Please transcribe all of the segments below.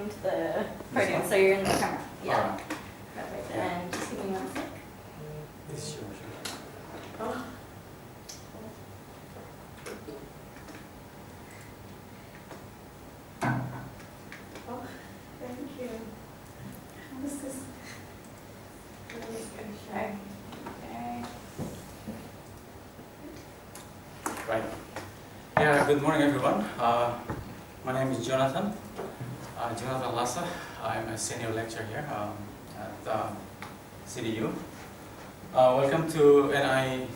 point the podium so you're in the camera. Yeah. Alright. Perfect. Yeah. And just give me 1 sec. Yes, sure. Oh. Oh, thank you. This is really good. Okay. Right. Yeah, good morning everyone. My name is Jonathan. Jonathan Lassa. I'm a senior lecturer here at CDU. Welcome to NI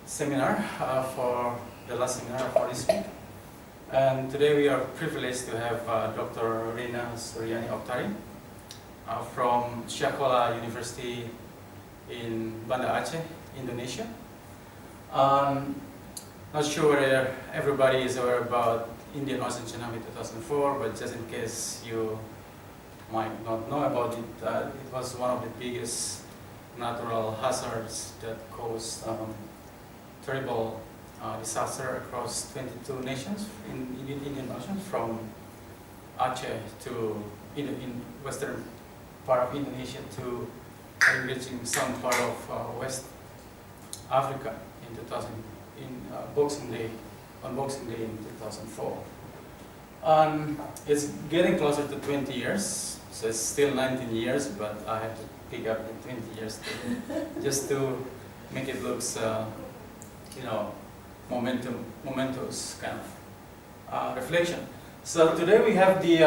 seminar for the last seminar for this week. And today we are privileged to have Dr. Rina Suryani Oktari from Sekolah University in Banda Aceh, Indonesia. Not sure whether everybody is aware about Indian Ocean Tsunami 2004, but just in case you might not know about it, it was one of the biggest natural hazards that caused terrible disaster across 22 nations in Indian Ocean, from Aceh to in western part of Indonesia to reaching some part of West Africa in 2000 on Boxing Day in 2004. It's getting closer to 20 years, so it's still 19 years, but I have to pick up the 20 years just to make it looks, momentous kind of reflection. So today we have the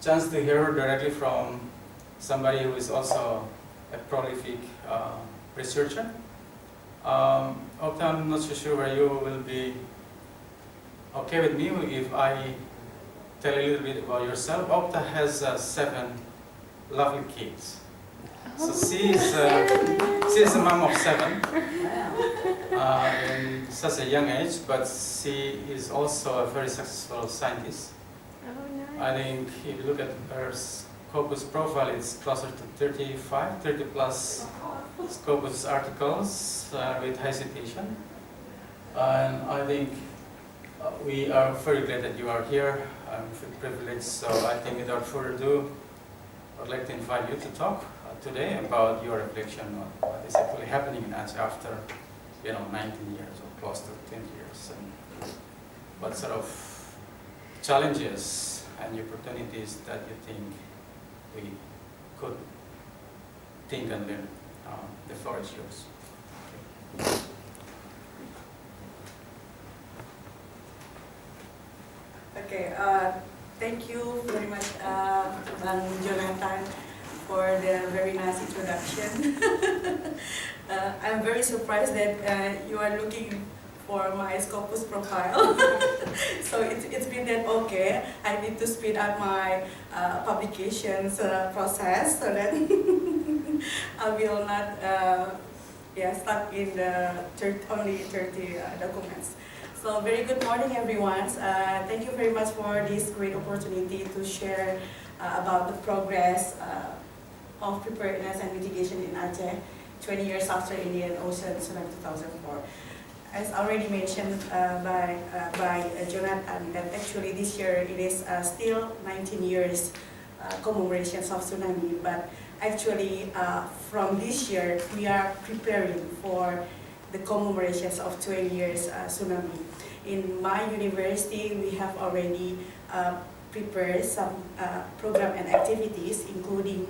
chance to hear directly from somebody who is also a prolific researcher. Okta, I'm not so sure where you will be okay with me if I tell a little bit about yourself. Okta has 7 lovely kids. So she is a mom of 7 in such a young age, but she is also a very successful scientist. Oh, nice. I think if you look at her Scopus profile, it's closer to 30 plus Scopus articles with high citation. And I think we are very glad that you are here. I'm privileged, so I think without further ado, I'd like to invite you to talk today about your reflection on what is actually happening in Aceh after 19 years or close to 20 years, and what sort of challenges and opportunities that you think we could think and learn. The floor is yours. Okay, thank you very much, Jonathan, for the very nice introduction. I'm very surprised that you are looking for my Scopus profile. So it's been that okay. I need to speed up my publications process so that I will not stuck in the only 30 documents. So very good morning, everyone. Thank you very much for this great opportunity to share about the progress of preparedness and mitigation in Aceh 20 years after Indian Ocean Tsunami 2004. As already mentioned by Jonathan, that actually this year it is still 19 years commemorations of tsunami, but actually from this year we are preparing for the commemorations of 20 years tsunami. In my university, we have already prepared some program and activities, including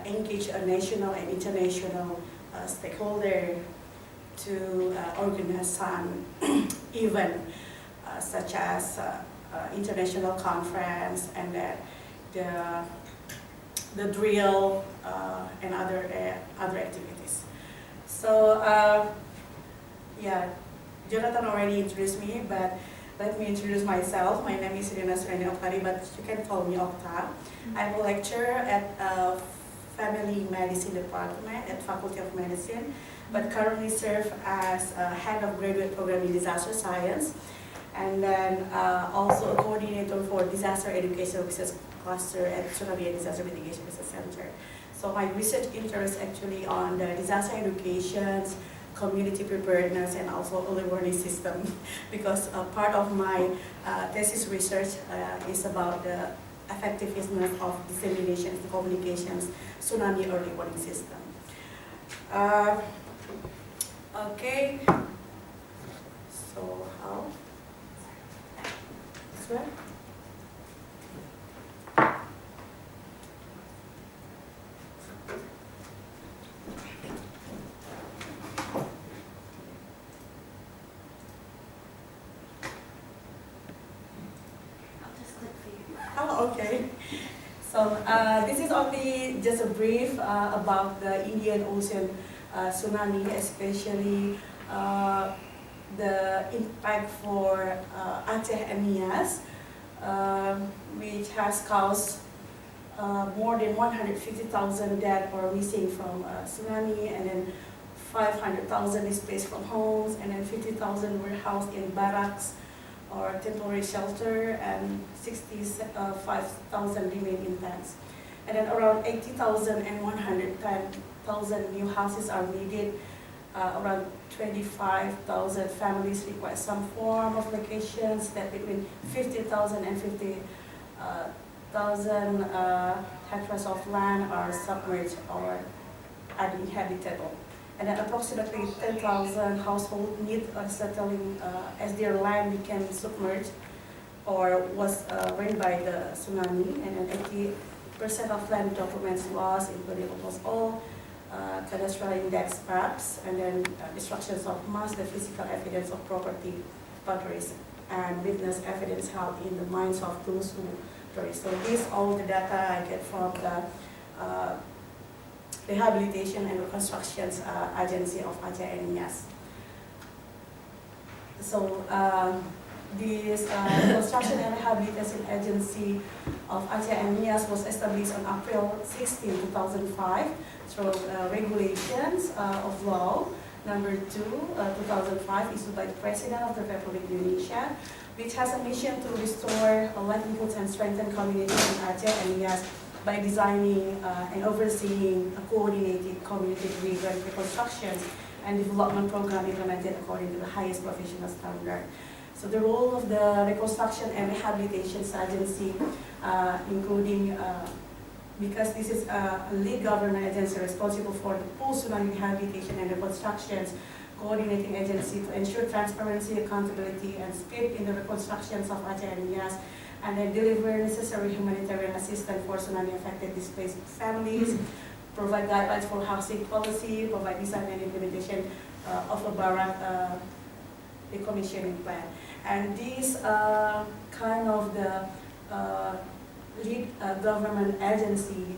engage a national and international stakeholder to organize some event such as international conference and the drill and other activities. So Jonathan already introduced me, but let me introduce myself. My name is Rina Suryani Oktari, but you can call me Okta. I'm a lecturer at Family Medicine Department at Faculty of Medicine, but currently serve as head of graduate program in disaster science, and then also a coordinator for disaster education research cluster at Tsunami and Disaster Mitigation Research Center. So my research interests actually on the disaster educations, community preparedness and also early warning system because part of my thesis research is about the effectiveness of dissemination of communications tsunami early warning system. Okay, so how? This way? I'll just click for you. Oh, okay. So this is only just a brief about the Indian Ocean tsunami, especially the impact for Aceh and Nias, which has caused more than 150,000 dead or missing from tsunami, and then 500,000 displaced from homes, and then 50,000 were housed in barracks or temporary shelter, and 65,000 remain in tents. And then around 80,000 and 110,000 new houses are needed. Around 25,000 families require some form of locations, that between 50,000 and 50,000 hectares of land are submerged or uninhabitable. And then approximately 10,000 households need settling as their land became submerged or was rained by the tsunami. And then 80% of land documents lost, including almost all cadastral index maps, and then destructions of mass, the physical evidence of property, boundaries, and witness evidence held in the minds of those who perished. So these all the data I get from the Rehabilitation and Reconstruction Agency of Aceh and Nias. So this Reconstruction and Rehabilitation Agency of Aceh and Nias was established on April 16, 2005 through regulations of law number 2, 2005, issued by the President of the Republic of Indonesia, which has a mission to restore livelihoods and strengthen communities in Aceh and Nias by designing and overseeing a coordinated community-driven reconstruction and development program implemented according to the highest professional standard. So the role of the Reconstruction and Rehabilitation Agency, including, because this is a lead government agency responsible for the post-tsunami rehabilitation and reconstructions, coordinating agency to ensure transparency, accountability, and speed in the reconstructions of Aceh and Nias, and then deliver necessary humanitarian assistance for tsunami-affected displaced families, provide guidelines for housing policy, provide design and implementation of a barrack decommissioning plan. And these kind of the lead government agency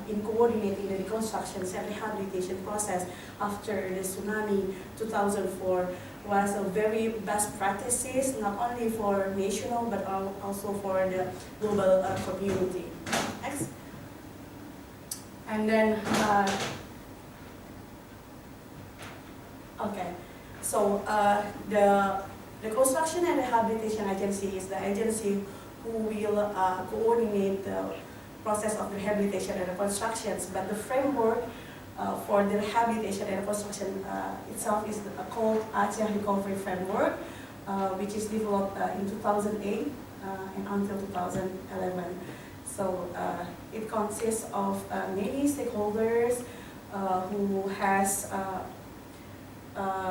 in coordinating the reconstruction and rehabilitation process after the tsunami 2004 was a very best practices, not only for national but also for the global community. Next. And then, okay, so the Reconstruction and Rehabilitation Agency is the agency who will coordinate the process of rehabilitation and reconstructions, but the framework for the rehabilitation and reconstruction itself is called Aceh Recovery Framework, which is developed in 2008 and until 2011. So it consists of many stakeholders who has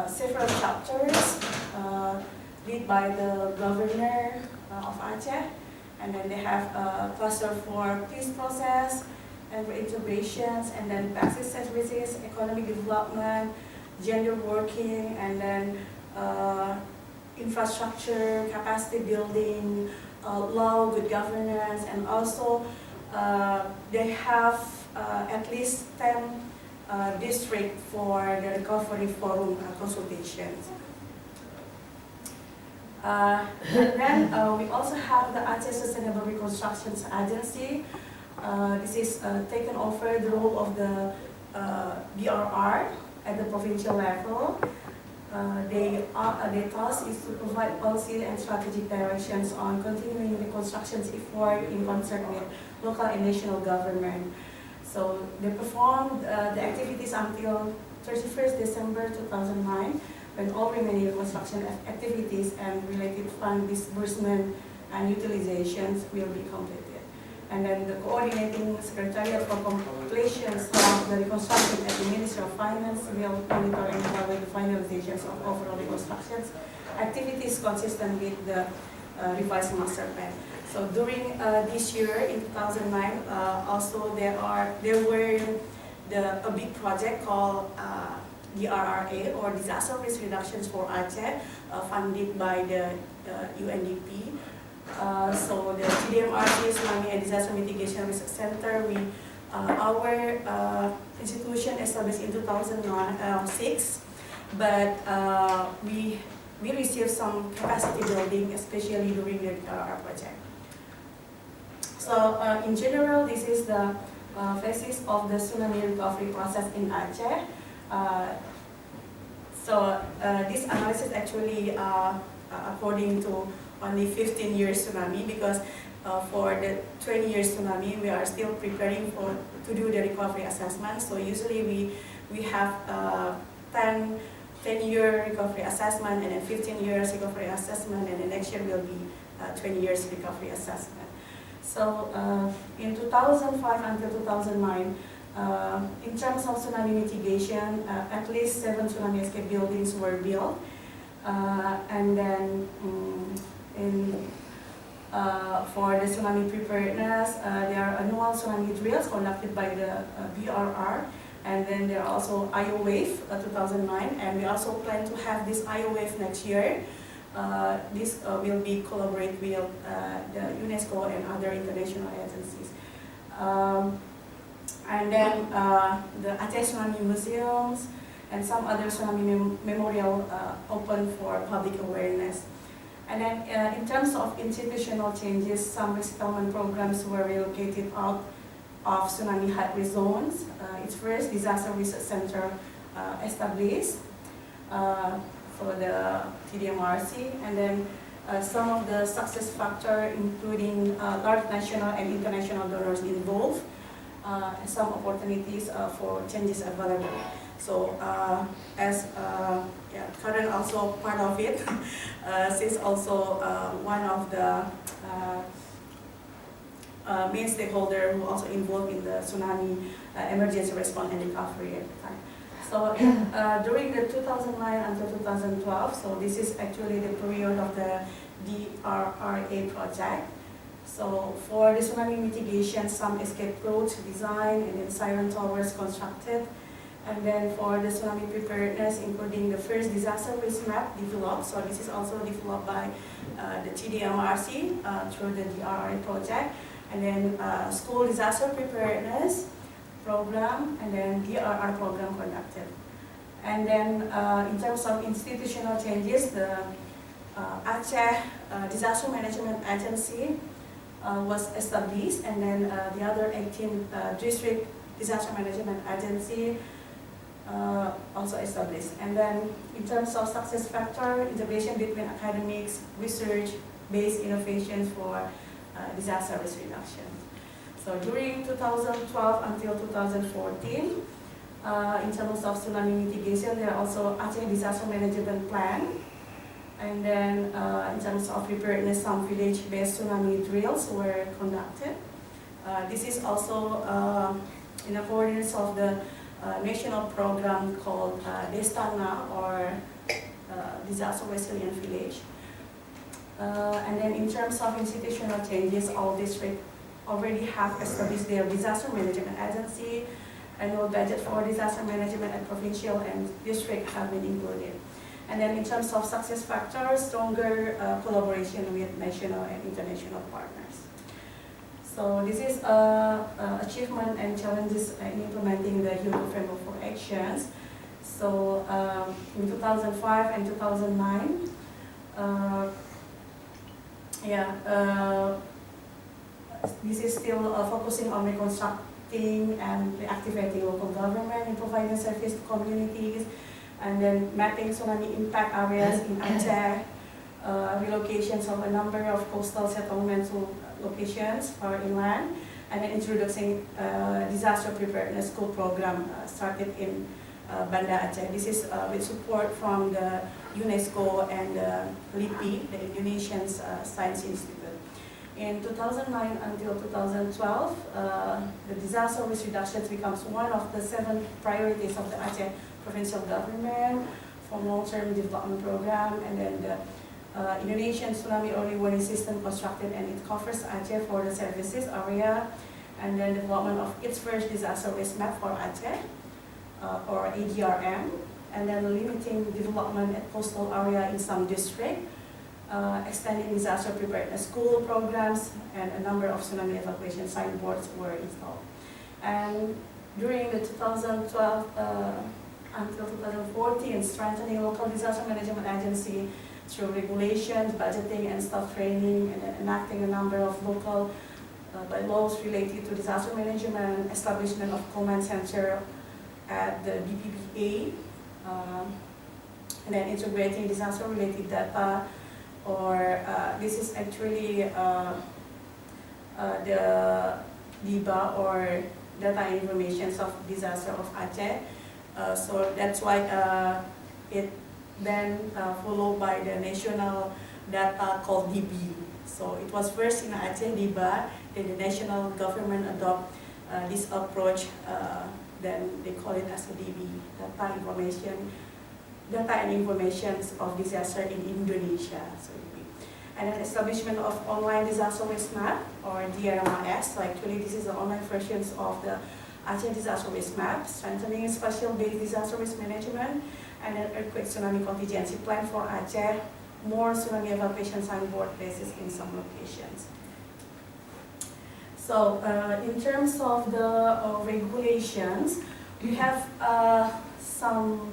several chapters led by the governor of Aceh, and then they have a cluster for peace process and reintegrations, and then taxes services, economic development, gender working, and then infrastructure, capacity building, law, good governance, and also they have at least 10 districts for the recovery forum consultations. And then we also have the Aceh Sustainable Reconstruction Agency. This is taken over the role of the BRR at the provincial level. Their task is to provide policy and strategic directions on continuing reconstruction effort in concert with local and national government. So they performed the activities until 31st December 2009, when all remaining construction activities and related fund disbursement and utilizations will be completed. And then the coordinating secretariat for completions of the reconstruction at the Ministry of Finance will monitor and evaluate the finalizations of overall reconstructions activities consistent with the revised master plan. So during this year, in 2009, also there were a big project called DRRA, or Disaster Risk Reductions for Aceh, funded by the UNDP. So the TDMRC Tsunami and Disaster Mitigation Research Center, our institution established in 2006, but we received some capacity building, especially during the DRR project. So in general, this is the phases of the tsunami recovery process in Aceh. This analysis actually according to only 15 years tsunami, because for the 20 years tsunami we are still preparing to do the recovery assessment. So usually we have 10-year recovery assessment, and then 15 years recovery assessment, and the next year will be 20 years recovery assessment. So in 2005 until 2009, in terms of tsunami mitigation, at least 7 tsunami escape buildings were built, and then for the tsunami preparedness, there are annual tsunami drills conducted by the BRR, and then there are also IO Wave 2009, and we also plan to have this IO Wave next year. This will be collaborate with the UNESCO and other international agencies. And then the Aceh Tsunami Museums and some other tsunami memorial open for public awareness. And then in terms of institutional changes, some resettlement programs were relocated out of tsunami high-risk zones. Its first disaster research center established for the TDMRC, and then some of the success factor, including large national and international donors involved, and some opportunities for changes available. So as Karen also part of it, she's also one of the main stakeholder who also involved in the tsunami emergency response and recovery at the time. So during the 2009 until 2012, so this is actually the period of the DRRA project. So for the tsunami mitigation, some escape routes designed, and then siren towers constructed. And then for the tsunami preparedness, including the first disaster risk map developed. So this is also developed by the TDMRC through the DRRA project. And then school disaster preparedness program, and then DRR program conducted. And then in terms of institutional changes, the Aceh Disaster Management Agency was established, and then the other 18 district disaster management agency also established. And then in terms of success factor, integration between academics, research-based innovations for disaster risk reduction. So during 2012 until 2014, in terms of tsunami mitigation, there are also Aceh Disaster Management Plan. And then in terms of preparedness, some village-based tsunami drills were conducted. This is also in accordance of the national program called Destana, or Disaster Resilient Village. And then in terms of institutional changes, all districts already have established their disaster management agency. Annual budget for disaster management at provincial and district have been included. And then in terms of success factors, stronger collaboration with national and international partners. So this is achievement and challenges in implementing the Human Framework for Actions. So in 2005 and 2009, this is still focusing on reconstructing and reactivating local government and providing service to communities, and then mapping tsunami impact areas in Aceh, relocations of a number of coastal settlements to locations for inland, and then introducing disaster preparedness school program started in Banda Aceh. This is with support from the UNESCO and LIPI, the Indonesian Science Institute. In 2009 until 2012, the disaster risk reduction becomes one of the 7 priorities of the Aceh provincial government for long-term development program, and then the Indonesian Tsunami early warning system constructed, and it covers Aceh for the services area, and then development of its first disaster risk map for Aceh, or ADRM, and then limiting development at coastal area in some district, extending disaster preparedness school programs, and a number of tsunami evacuation signboards were installed. And during the 2012 until 2014, strengthening local disaster management agency through regulations, budgeting, and staff training, and enacting a number of local bylaws related to disaster management, establishment of command center at the BPPA, and then integrating disaster-related data, or this is actually the DIBA, or data and information of disaster of Aceh. So that's why it then followed by the national data called DB. So it was first in Aceh, DIBA, then the national government adopt this approach, then they call it as a DB, data and information of disaster in Indonesia. So, and then establishment of online disaster risk map, or DRMS. So actually this is the online versions of the Aceh disaster risk map, strengthening spatial-based disaster risk management, and an earthquake tsunami contingency plan for Aceh, more tsunami evacuation signboard places in some locations. So in terms of the regulations, we have some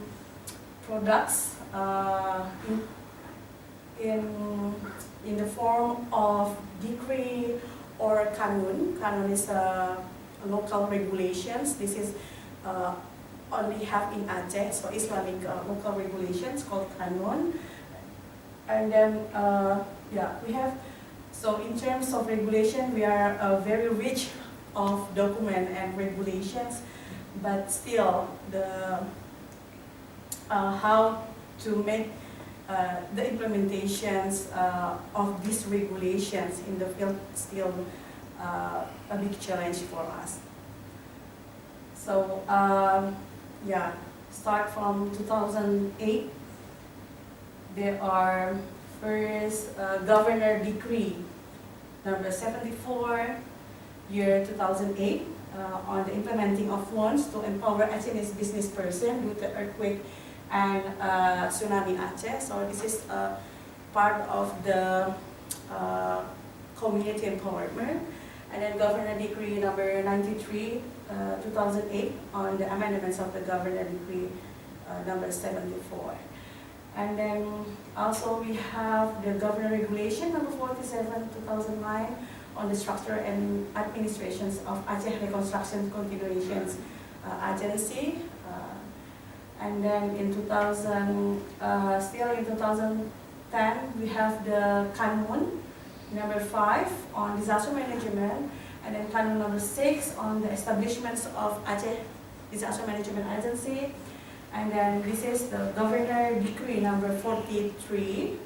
products in the form of decree or kanun. Kanun is local regulations. This is only have in Aceh, so Islamic local regulations called kanun. And then we have, so in terms of regulation, we are very rich of document and regulations, but still the how to make the implementations of these regulations in the field still a big challenge for us. So start from 2008, there are first Governor Decree number 74, year 2008, on the implementing of loans to empower Aceh's business person due to earthquake and tsunami Aceh. So this is part of the community empowerment. And then Governor Decree number 93, 2008, on the amendments of the Governor Decree number 74. And then also we have the Governor Regulation number 47, 2009, on the structure and administrations of Aceh Reconstruction Continuations Agency. And then in 2010, we have the Kanun number 5 on disaster management, and then Kanun number 6 on the establishments of Aceh Disaster Management Agency. And then this is the Governor Decree number 43,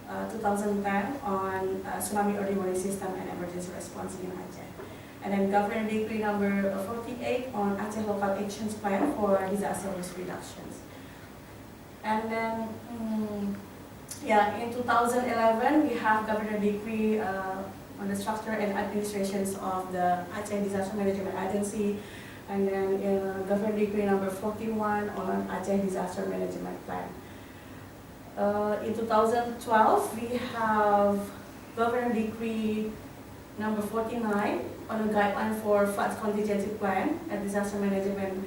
2010, on Tsunami early warning system and emergency response in Aceh. And then Governor Decree number 48 on Aceh Local Actions Plan for disaster risk reductions. And then, in 2011, we have Governor Decree on the structure and administrations of the Aceh Disaster Management Agency. And then Governor Decree number 41 on Aceh Disaster Management Plan. In 2012, we have Governor Decree number 49 on a guideline for flood contingency plan and disaster management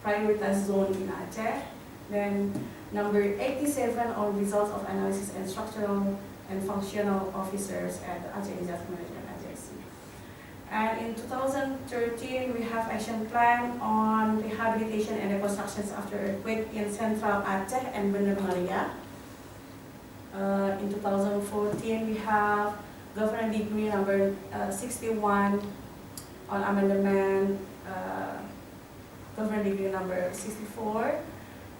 prioritized zone in Aceh. Then number 87 on results of analysis and structural and functional officers at the Aceh Disaster Management Agency. And in 2013, we have action plan on rehabilitation and reconstructions after earthquake in Central Aceh and Banda Maria. In 2014, we have Governor Decree number 61 on amendment Government Decree number 64.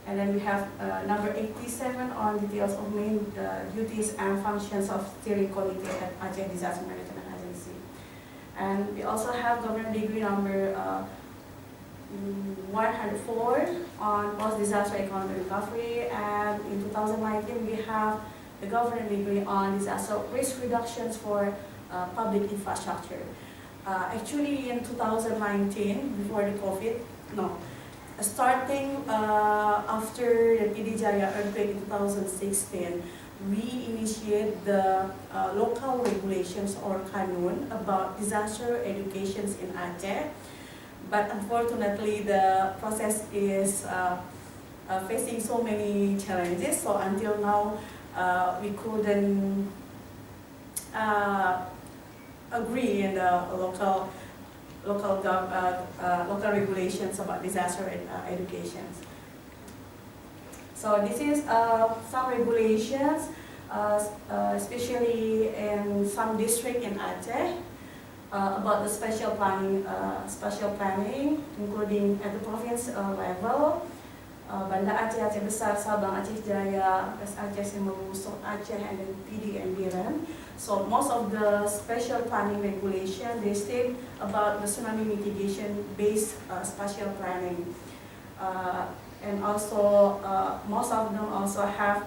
And then we have number 87 on details of main duties and functions of steering committee at Aceh Disaster Management Agency. And we also have Government Decree number 104 on post-disaster economic recovery. And in 2019, we have the Government Decree on disaster risk reductions for public infrastructure. Actually, in 2019, before the COVID, starting after the PD Jaya earthquake in 2016, we initiate the local regulations or kanun about disaster educations in Aceh. But unfortunately, the process is facing so many challenges. So until now, we couldn't agree in the local regulations about disaster education. So this is some regulations, especially in some district in Aceh, about the special planning, including at the province level, Banda Aceh, Aceh Besar, Sabang, Aceh Jaya, Aceh Semeru, South Aceh, and then PD and Dariwn. So most of the special planning regulation, they state about the tsunami mitigation based spatial planning. And also most of them also have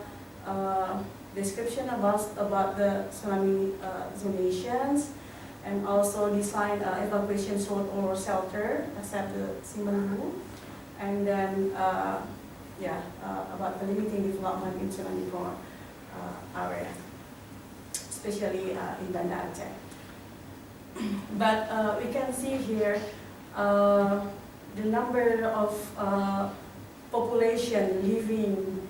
description about the tsunami zonations, and also design evacuation route or shelter, except the Semeru. And then about the limiting development in tsunami prone area, especially in Banda Aceh. But we can see here the number of population living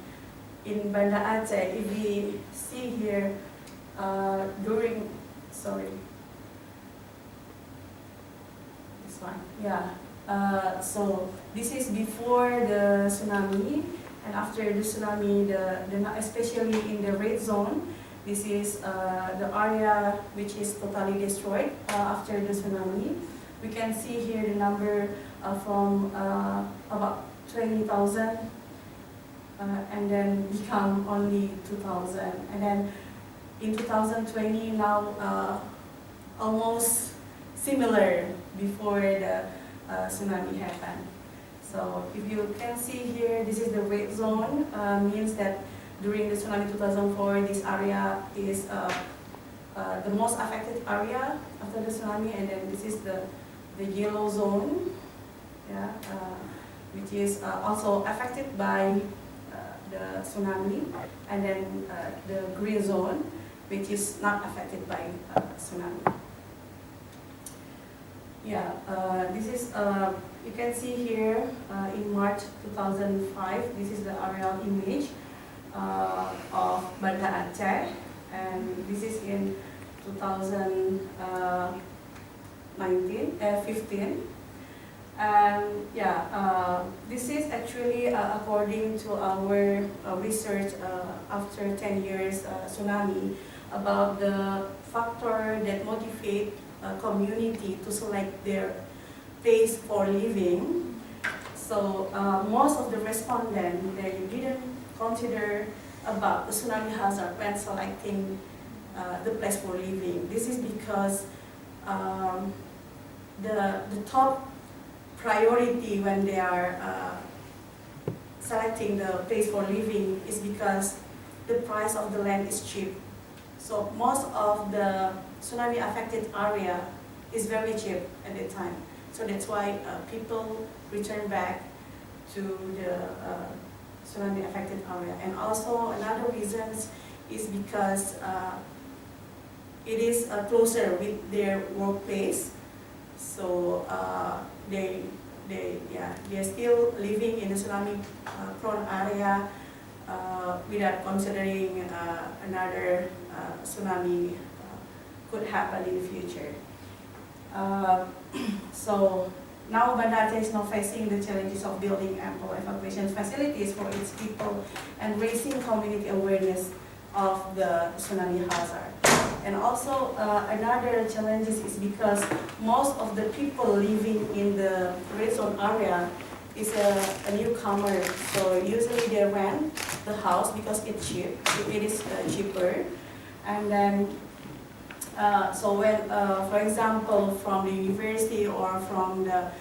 in Banda Aceh. If we see here this one, so this is before the tsunami, and after the tsunami, especially in the red zone, this is the area which is totally destroyed after the tsunami. We can see here the number from about 20,000 and then become only 2,000. And then in 2020 now almost similar before the tsunami happened. So if you can see here, this is the red zone, means that during the tsunami 2004, this area is the most affected area after the tsunami, and then this is the yellow zone, which is also affected by the tsunami, and then the green zone, which is not affected by tsunami. This is, you can see here in March 2005, this is the aerial image of Banda Aceh, and this is in 2015. And this is actually according to our research after 10 years tsunami, about the factor that motivate a community to select their place for living. So most of the respondents, they didn't consider about the tsunami hazard when selecting the place for living. This is because the top priority when they are selecting the place for living is because the price of the land is cheap. So most of the tsunami affected area is very cheap at that time. So that's why people return back to the tsunami affected area. And also another reason is because it is closer with their workplace. So they're still living in the tsunami prone area without considering another tsunami could happen in the future. So now Banda Aceh is now facing the challenges of building ample evacuation facilities for its people and raising community awareness of the tsunami hazard. And also another challenge is because most of the people living in the red zone area is a newcomer. So usually they rent the house because it's cheap. It is cheaper. And then, so when, for example, from the university or from the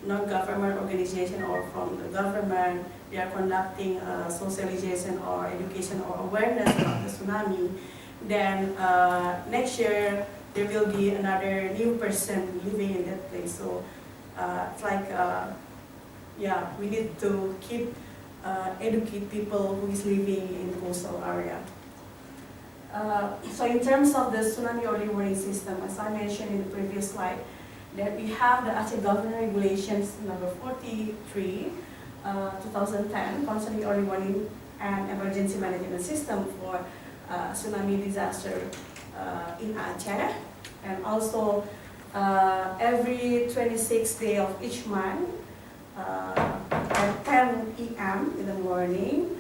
non-government organization or from the government, they are conducting socialization or education or awareness about the tsunami, then next year there will be another new person living in that place. So it's like, yeah, we need to keep educate people who is living in the coastal area. So in terms of the tsunami early warning system, as I mentioned in the previous slide, that we have the Aceh Government Regulations number 43, 2010, concerning early warning and emergency management system for tsunami disaster in Aceh, and also every 26th day of each month at 10 p.m. in the morning,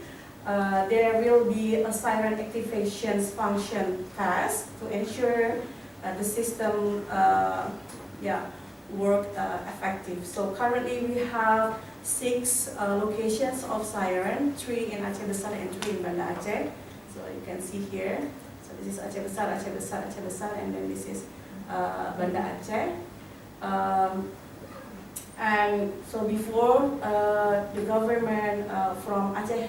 there will be a siren activation function test to ensure the system work effective. So currently we have 6 locations of siren, 3 in Aceh Besar and 3 in Banda Aceh. So you can see here. So this is Aceh Besar, Aceh Besar, Aceh Besar, and then this is Banda Aceh. And so before the government from Aceh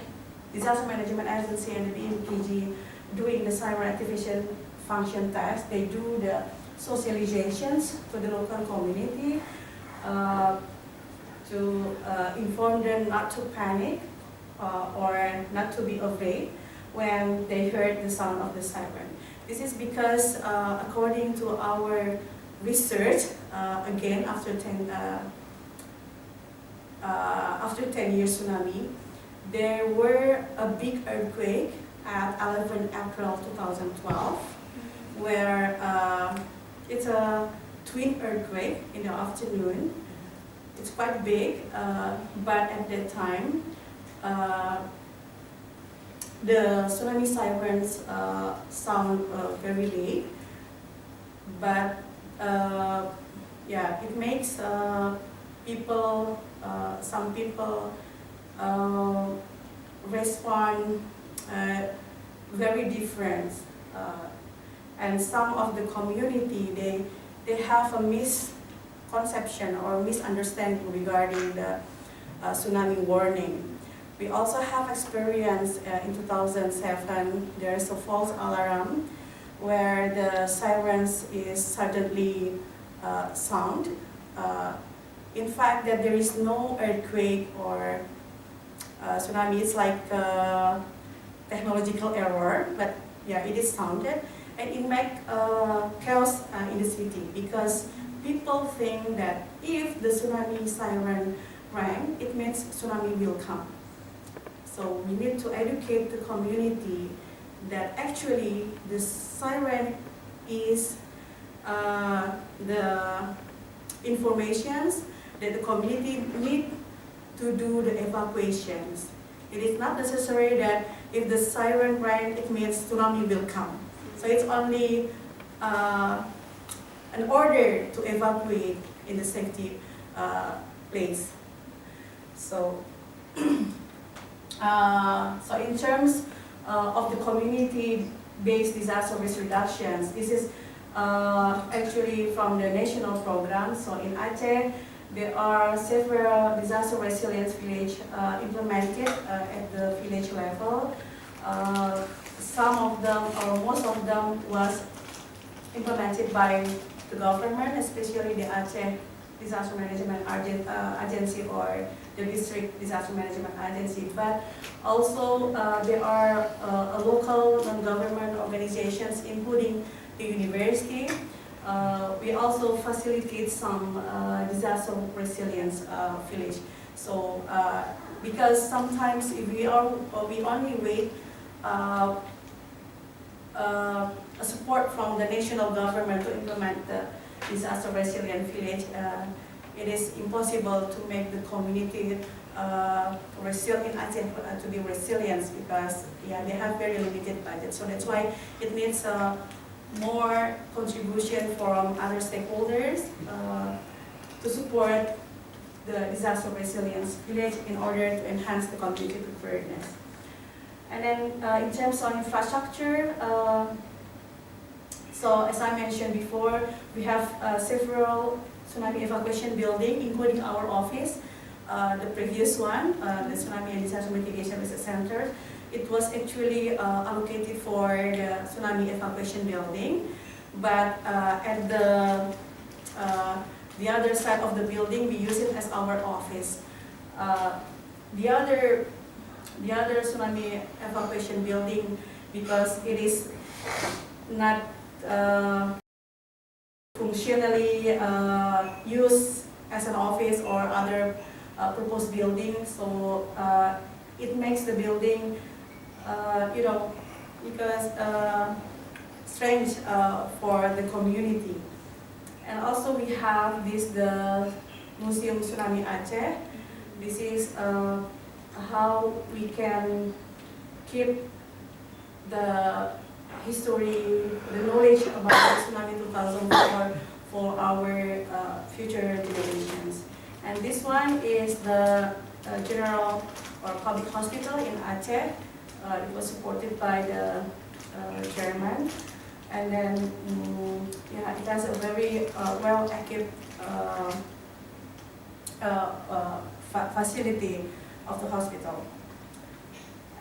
Disaster Management Agency and the BMKG doing the siren activation function test, they do the socializations to the local community to inform them not to panic or not to be afraid when they heard the sound of the siren. This is because according to our research, again after 10 years tsunami, there were a big earthquake at 11 April 2012, where it's a twin earthquake in the afternoon. It's quite big, but at that time, the tsunami sirens sound very late, but yeah, it makes people, some people respond very different, and some of the community they have a misconception or misunderstanding regarding the tsunami warning. We also have experience in 2007. There is a false alarm where the sirens is suddenly sound. In fact, that there is no earthquake or tsunami. It's like technological error, but yeah, it is sounded, and it make chaos in the city because people think that if the tsunami siren rang, it means tsunami will come. So we need to educate the community that actually the siren is the informations that the community need to do the evacuations. It is not necessary that if the siren rang, it means tsunami will come. So it's only an order to evacuate in the safety place. So, so in terms of the community-based disaster risk reductions, this is actually from the national program. So in Aceh, there are several disaster resilience village implemented at the village level. Some of them, or most of them, was implemented by the government, especially the Aceh Disaster Management Agency or the District Disaster Management Agency. But also there are local non-government organizations, including the university. We also facilitate some disaster resilience village. So because sometimes if we only wait a support from the national government to implement the disaster resilient village, it is impossible to make the community in Aceh to be resilient because they have very limited budget. So that's why it needs more contribution from other stakeholders to support the disaster resilience village in order to enhance the community preparedness. And then in terms of infrastructure, so as I mentioned before, we have several tsunami evacuation buildings, including our office. The previous one, the Tsunami and Disaster Mitigation Research Center, it was actually allocated for the tsunami evacuation building, but at the other side of the building, we use it as our office. The other tsunami evacuation building, because it is not functionally used as an office or other proposed building, so it makes the building, because strange for the community. And also we have the Museum Tsunami Aceh. This is how we can keep the history, the knowledge about the Tsunami 2004 for our future generations. And this one is the General or Public Hospital in Aceh. It was supported by the chairman. And then, it has a very well-equipped facility of the hospital.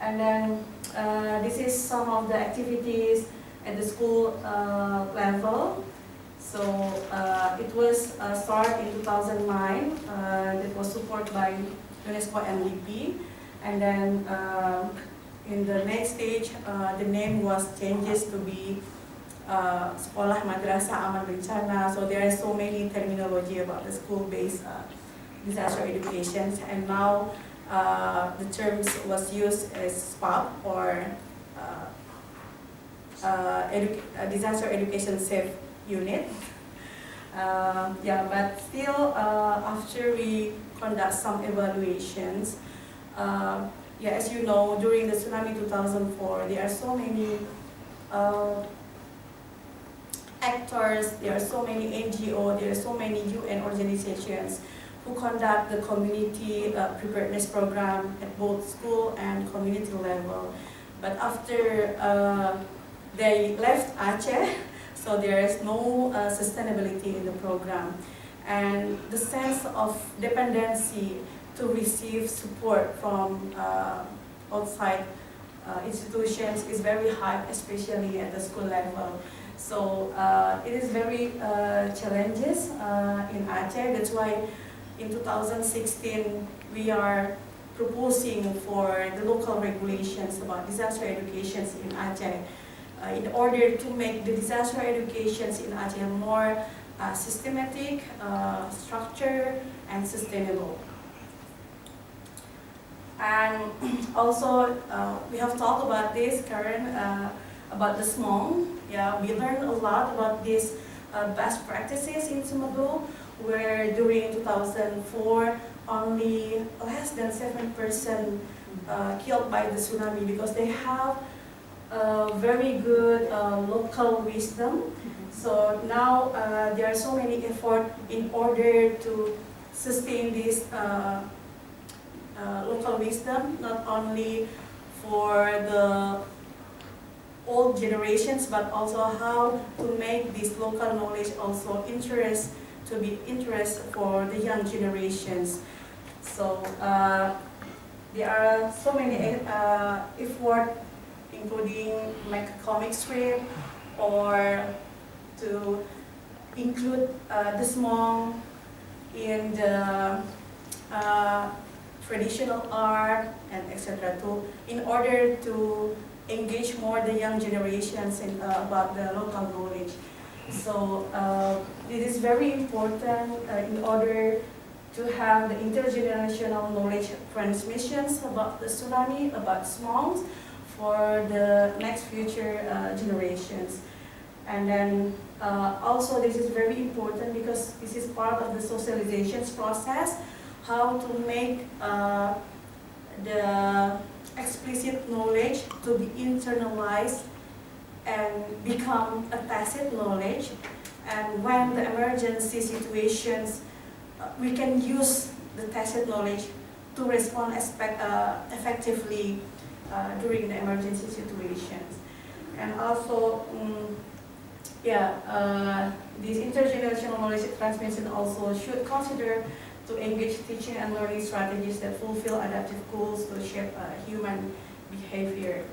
And then this is some of the activities at the school level. So it was started in 2009. It was supported by UNESCO and LIPI. And then in the next stage, the name was changes to be Sekolah Madrasah Aman Bencana. So there are so many terminology about the school-based disaster education. And now the terms was used as SPAP or Disaster Education Safe Unit. But still, after we conduct some evaluations, as you know, during the Tsunami 2004, there are so many actors, there are so many NGO, there are so many UN organizations who conduct the community preparedness program at both school and community level. But after they left Aceh, so there is no sustainability in the program. And the sense of dependency to receive support from outside institutions is very high, especially at the school level. So it is very challenges in Aceh. That's why in 2016 we are proposing for the local regulations about disaster educations in Aceh in order to make the disaster educations in Aceh more systematic, structured, and sustainable. And also we have talked about this, Karen, about the SMONG. We learned a lot about these best practices in Sumedang, where during 2004 only less than 7% killed by the tsunami because they have very good local wisdom. So now there are so many efforts in order to sustain this local wisdom, not only for the old generations, but also how to make this local knowledge also interest for the young generations. So there are so many efforts, including make a comic strip or to include the SMONG in the traditional art and etc. in order to engage more the young generations about the local knowledge. So it is very important in order to have the intergenerational knowledge transmissions about the tsunami, about SMONGs for the next future generations. And then also this is very important because this is part of the socializations process, how to make the explicit knowledge to be internalized and become a tacit knowledge. And when the emergency situations, we can use the tacit knowledge to respond effectively during the emergency situations. And also, this intergenerational knowledge transmission also should consider to engage teaching and learning strategies that fulfill adaptive goals to shape human behavior.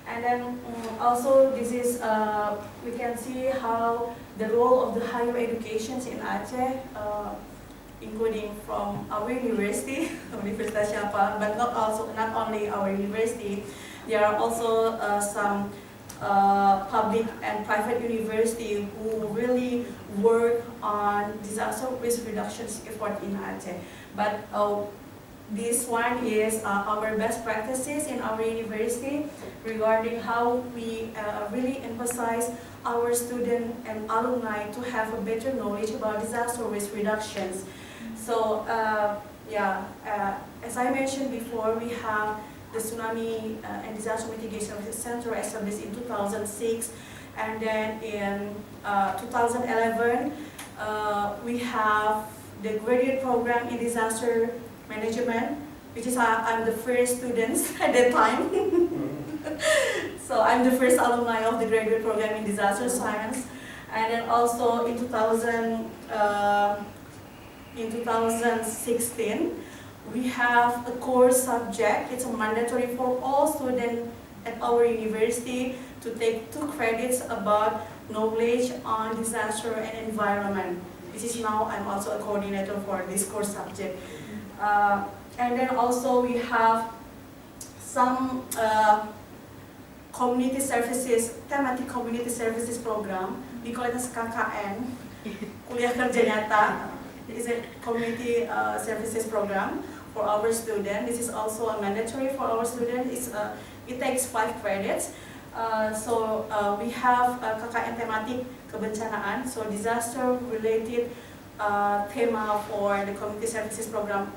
And then also this is, we can see how the role of the higher educations in Aceh, including from our university, Universitas Syapa, but not only our university, there are also some public and private university who really work on disaster risk reduction effort in Aceh. But this one is our best practices in our university regarding how we really emphasize our students and alumni to have a better knowledge about disaster risk reductions. So as I mentioned before, we have the Tsunami and Disaster Mitigation Center established in 2006, and then in 2011 we have the graduate program in disaster management, which is I'm the first student at that time. So I'm the first alumni of the graduate program in disaster science. And then also in 2016, we have a core subject. It's a mandatory for all students at our university to take 2 credits about knowledge on disaster and environment. This is now I'm also a coordinator for this core subject. And then also we have some community services, thematic community services program. We call it as KKN, Kuliah Kerja Nyata. It is a community services program for our students. This is also a mandatory for our students. It takes 5 credits. So we have KKN thematic kebencanaan, so disaster related thema for the community services program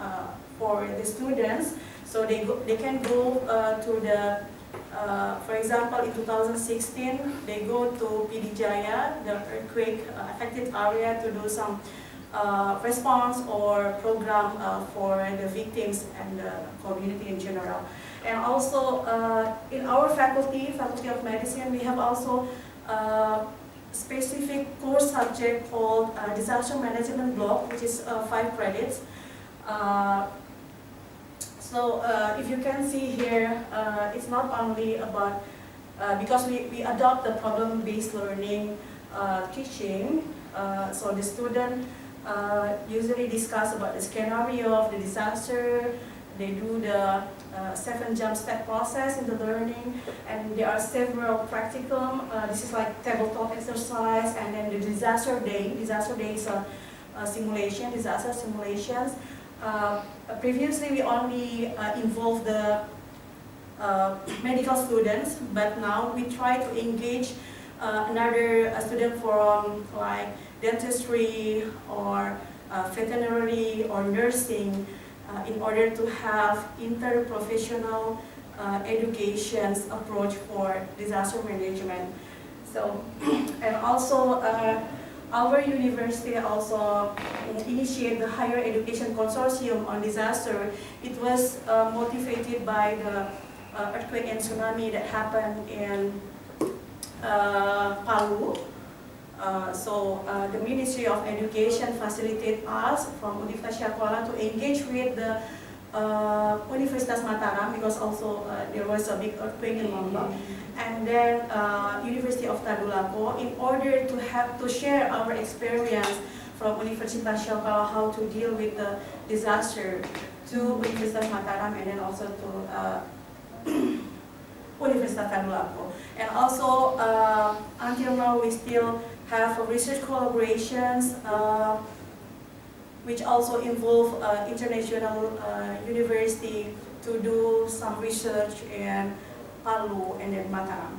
for the students. So they can go to the, for example, in 2016, they go to PD Jaya, the earthquake affected area, to do some response or program for the victims and the community in general. And also in our faculty of medicine, we have also specific course subject called disaster management block, which is 5 credits. So if you can see here, it's not only about, because we adopt the problem-based learning teaching, so the student usually discuss about the scenario of the disaster. They do the 7 jump step process in the learning, and there are several practicum. This is like tabletop exercise, and then the disaster day. Disaster day is a simulation, disaster simulations. Previously, we only involve the medical students, but now we try to engage another student from like dentistry or veterinary or nursing in order to have interprofessional education approach for disaster management. So, and also our university also initiated the Higher Education Consortium on Disaster. It was motivated by the earthquake and tsunami that happened in Palu. So the Ministry of Education facilitated us from Universitas Syapa to engage with the Universitas Mataram, because also there was a big earthquake in Lombok, and then University of Tadulako, in order to share our experience from Universitas Syapa how to deal with the disaster to Universitas Mataram, and then also to Universitas Tadulako. And also until now we still have research collaborations which also involve international university to do some research in Palu and then Mataram.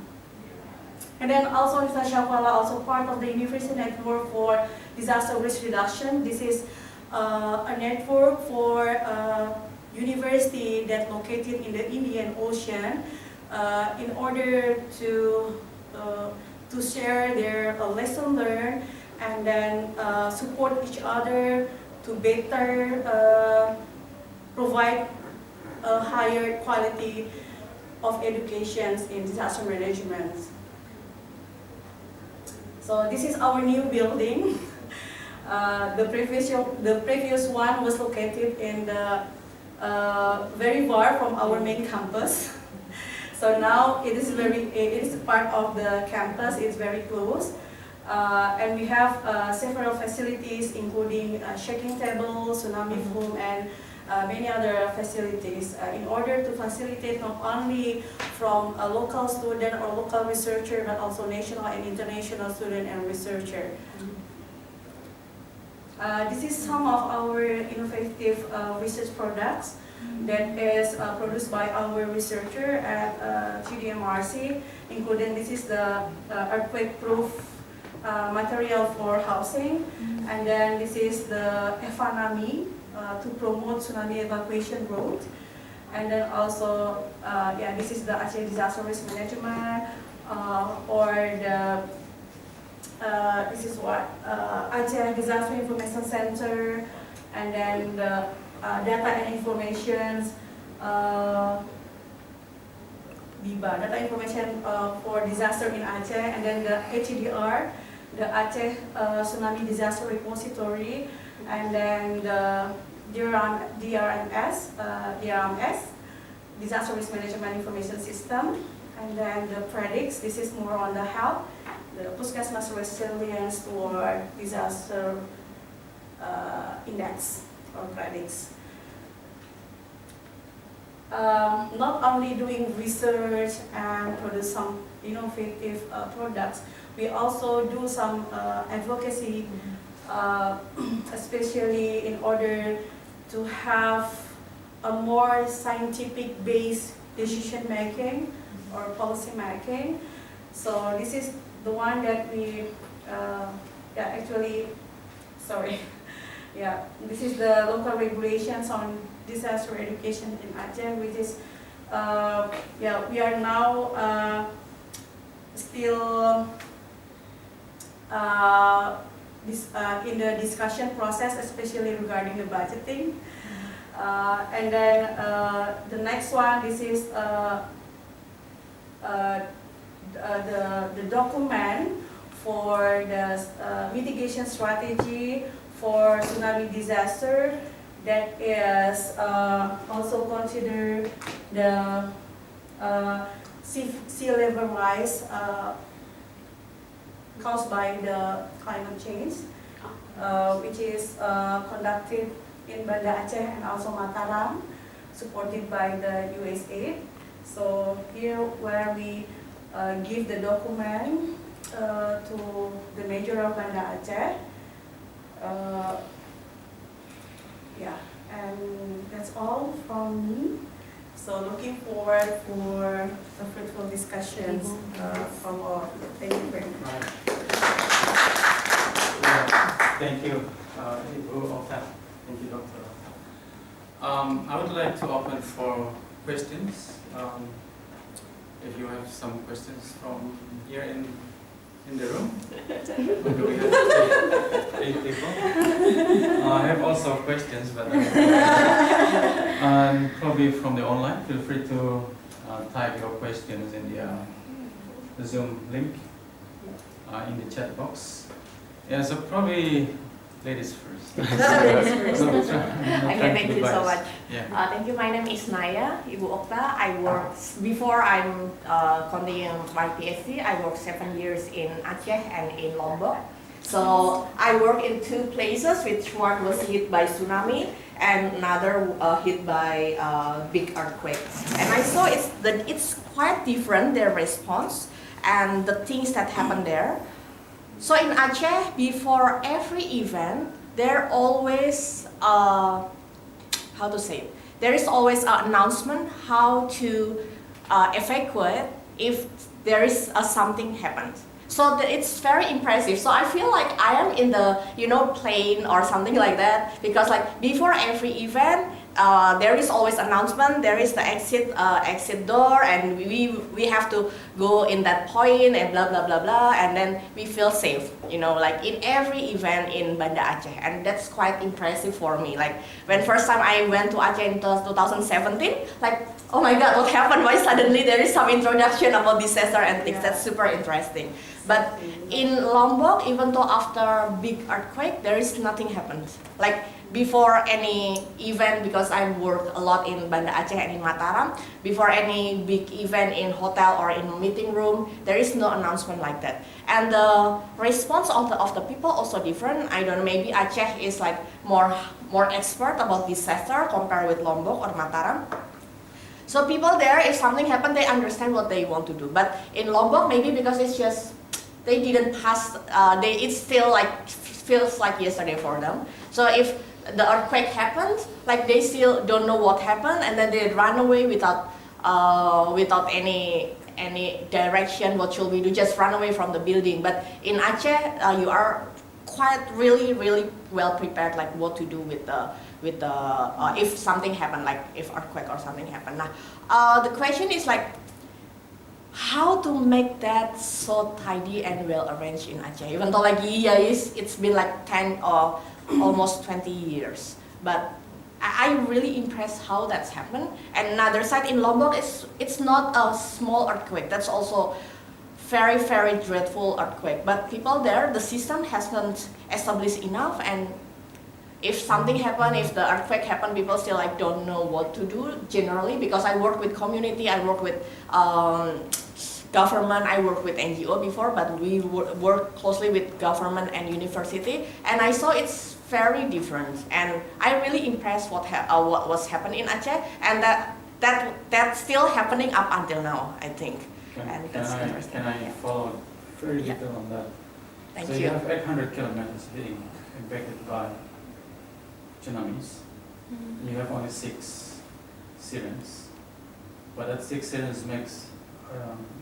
And then also Universitas Syapa also part of the University Network for Disaster Risk Reduction. This is a network for university that located in the Indian Ocean in order to share their lesson learned and then support each other to better provide a higher quality of education in disaster management. So this is our new building. The previous one was located in the very far from our main campus. So now it is part of the campus. It's very close, and we have several facilities, including shaking table, tsunami foam, and many other facilities in order to facilitate not only from a local student or local researcher, but also national and international student and researcher. This is some of our innovative research products that is produced by our researcher at GDMRC, including this is the earthquake-proof material for housing, and then this is the Tsunami to promote tsunami evacuation route, and then also this is the Aceh disaster risk management, or the this is what Aceh Disaster Information Center, and then the data and information, DIBA, data information for disaster in Aceh, and then the HDR, the Aceh Tsunami Disaster Repository, and then the DRMS, Disaster Risk Management Information System, and then the Predicts, this is more on the health, the Puskesmas Resilience or Disaster Index or Predicts. Not only doing research and produce some innovative products, we also do some advocacy, especially in order to have a more scientific-based decision making or policy making. So this is the one that we this is the local regulations on disaster education in Aceh, which is we are now still in the discussion process, especially regarding the budgeting. And then the next one, this is the document for the mitigation strategy for tsunami disaster that is also consider the sea level rise caused by the climate change, which is conducted in Banda Aceh and also Mataram, supported by the USAID. So here where we give the document to the mayor of Banda Aceh. And that's all from me. So looking forward for a fruitful discussions from all. Thank you very much. Thank you, Ibu Okta. Thank you, Dr. Okta. I would like to open for questions. If you have some questions from here in the room, or do we have 8 people? I have also questions, but probably from the online. Feel free to type your questions in the Zoom link in the chat box. Yeah, so probably ladies first. Okay, thank you so much. Yeah. Thank you. My name is Naya, Ibu Okta. I worked before I'm continuing my PhD. I worked 7 years in Aceh and in Lombok. So I work in 2 places, which one was hit by tsunami and another hit by big earthquakes. And I saw it's quite different, their response and the things that happen there. So in Aceh, before every event, there always there is always an announcement how to evacuate if there is something happens. So it's very impressive. So I feel like I am in the plane or something like that, because like before every event, there is always announcement. There is the exit door, and we have to go in that point and blah blah blah blah, and then we feel safe. You know, like in every event in Banda Aceh, and that's quite impressive for me. Like when first time I went to Aceh in 2017, like oh my God, what happened? Why suddenly there is some introduction about disaster and things? That's super interesting. But in Lombok, even though after big earthquake, there is nothing happened. Like before any event, because I work a lot in Banda Aceh and in Mataram, before any big event in hotel or in meeting room, there is no announcement like that. And the response of the people also different. I don't know, maybe Aceh is like more expert about disaster compared with Lombok or Mataram. So people there, if something happened, they understand what they want to do. But in Lombok, maybe because it's just, they didn't pass, it's still like, feels like yesterday for them. So if the earthquake happened, like they still don't know what happened, and then they run away without any direction. What should we do? Just run away from the building. But in Aceh, you are quite really well prepared, like what to do with the if something happened, like if earthquake or something happened. Now, the question is like, how to make that so tidy and well arranged in Aceh? Even though like it's been like 10 or almost 20 years, but I'm really impressed how that's happened. And another side in Lombok, it's not a small earthquake. That's also very dreadful earthquake. But people there, the system hasn't established enough, and if something happened, if the earthquake happened, people still like don't know what to do generally. Because I work with community, I work with government, I work with NGO before, but we work closely with government and university, and I saw it's very different. And I really impressed what was happening in Aceh, and that's still happening up until now, I think. And that's interesting. Can I follow very little on that? Thank so you. You have 800 kilometers being impacted by tsunamis. You have only 6 sirens, but that 6 sirens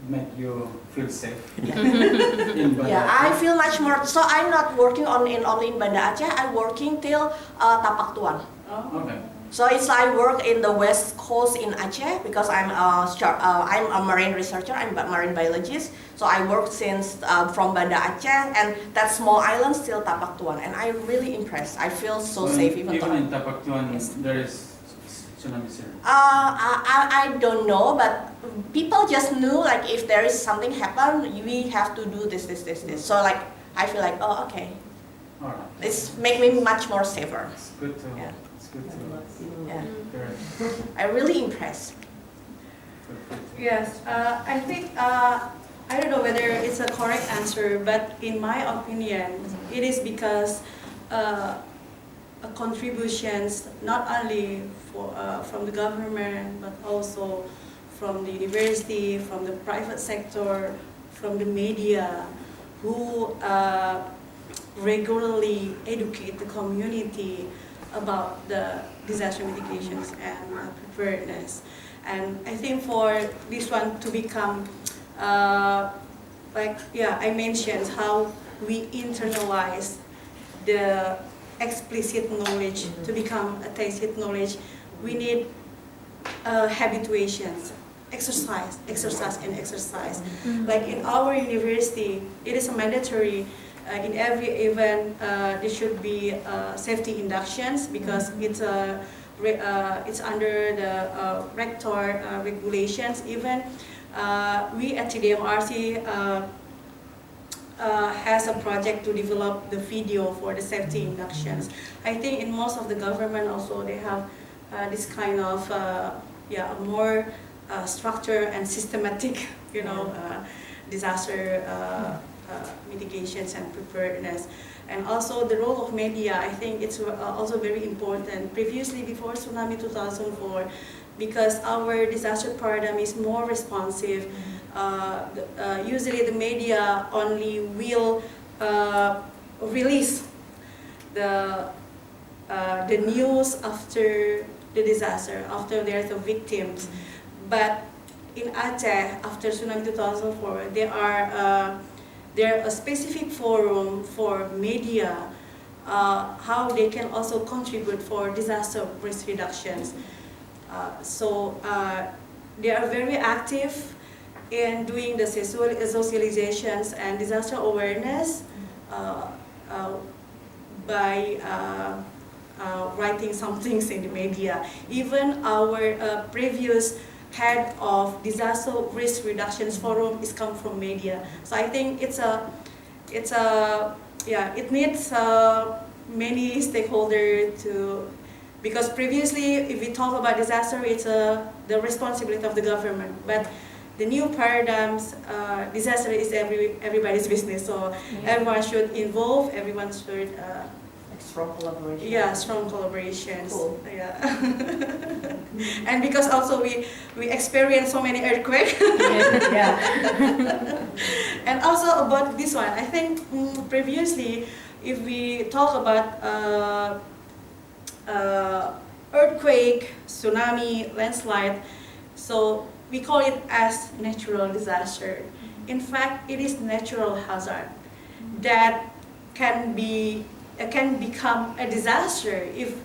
make you feel safe. Yeah, I feel much more. So I'm not working only in Banda Aceh. I'm working till Tapak Tuan. Okay. So it's I work in the west coast in Aceh because I'm a marine researcher. I'm a marine biologist. So I work since from Banda Aceh and that small island till Tapak Tuan, and I'm really impressed. I feel so safe Even in Tapak Tuan, there is tsunami serum. I don't know, but people just knew like if there is something happen, we have to do this. So like I feel like oh okay, All right. it's make me much more safer. It's good to. Yeah. It's good to. Yeah, Hear. I'm really impressed. Yes, I think, I don't know whether it's a correct answer, but in my opinion, it is because contributions not only from the government, but also from the university, from the private sector, from the media, who regularly educate the community about the disaster mitigations and preparedness. And I think for this one to become, I mentioned how we internalize the explicit knowledge to become a tacit knowledge. We need habituations, exercise. Like in our university, it is mandatory. In every event, there should be safety inductions because it's under the rector regulations. Even we at TDMRC has a project to develop the video for the safety inductions. I think in most of the government also they have this kind of more structure and systematic, disaster mitigations and preparedness. And also the role of media, I think it's also very important. Previously, before Tsunami 2004, because our disaster paradigm is more responsive, usually the media only will release the news after the disaster, after there's the victims. But in Aceh, after Tsunami 2004, there are a specific forum for media how they can also contribute for disaster risk reductions. They are very active in doing the socializations and disaster awareness by writing some things in the media. Even our previous head of disaster risk reductions forum is come from media. So I think it needs many stakeholders to, because previously if we talk about disaster, it's the responsibility of the government. But the new paradigms, disaster is everybody's business. So everyone should involve. Everyone should. Strong collaboration. Yeah, strong collaborations. Cool. Yeah. And because also we experience so many earthquakes. Yeah. And also about this one, I think previously, if we talk about earthquake, tsunami, landslide, so we call it as natural disaster. In fact, it is natural hazard that can become a disaster if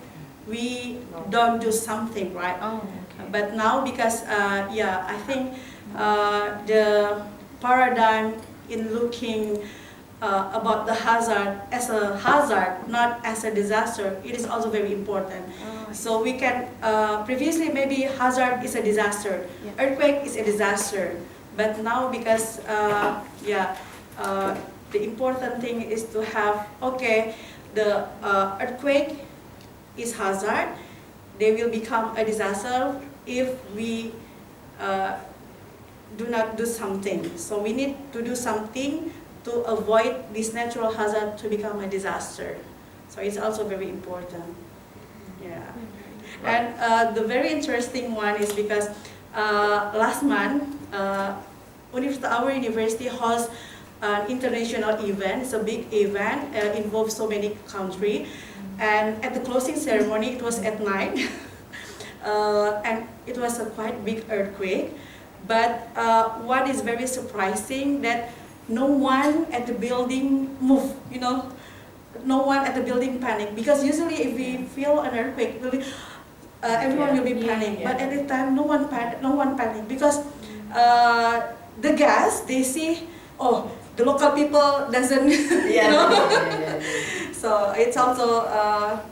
we don't do something, right? Oh, okay. But now, because I think the paradigm in looking about the hazard as a hazard, not as a disaster, it is also very important. Oh, So we can, previously maybe hazard is a disaster, Yeah. earthquake is a disaster, but now because, the important thing is to have, okay, the earthquake is hazard, they will become a disaster if we do not do something. So we need to do something to avoid this natural hazard to become a disaster. So it's also very important. Yeah. And the very interesting one is because last month, our university hosts an international event. It's a big event, involves so many countries. And at the closing ceremony, it was at night, and it was a quite big earthquake. But what is very surprising that no one at the building moved. No one at the building panicked, because usually if we feel an earthquake, everyone will be panicked. But at the time, no one panicked because the gas they see. Oh, the local people doesn't. So it's also a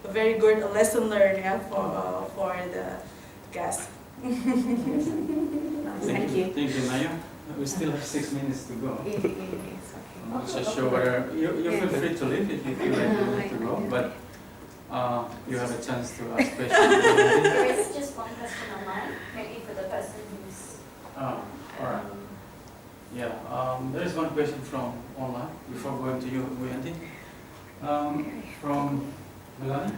very good lesson learned for the gas. Thank you. Thank you, Naya. We still have 6 minutes to go. It's okay. I'm not so sure whether you feel free to leave if you feel like you need to go, but you have a chance to ask questions. There is just one question online, maybe for the person who's. All right. Yeah, there is one question from online before going to you, Wiyanti. From Melanie.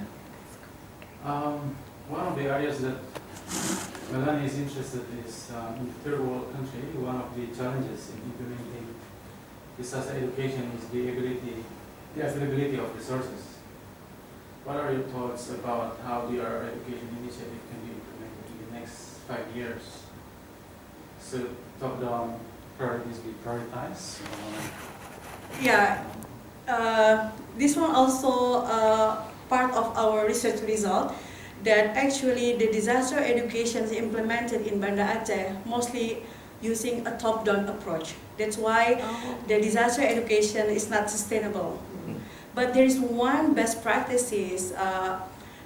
One of the areas that Melanie is interested is in third world country. One of the challenges in implementing disaster education is the availability of resources. What are your thoughts about how our education initiative can be implemented in the next 5 years? So top-down priorities be prioritized? This one also part of our research result, that actually the disaster education is implemented in Banda Aceh mostly using a top-down approach. That's why the disaster education is not sustainable. But there is one best practices.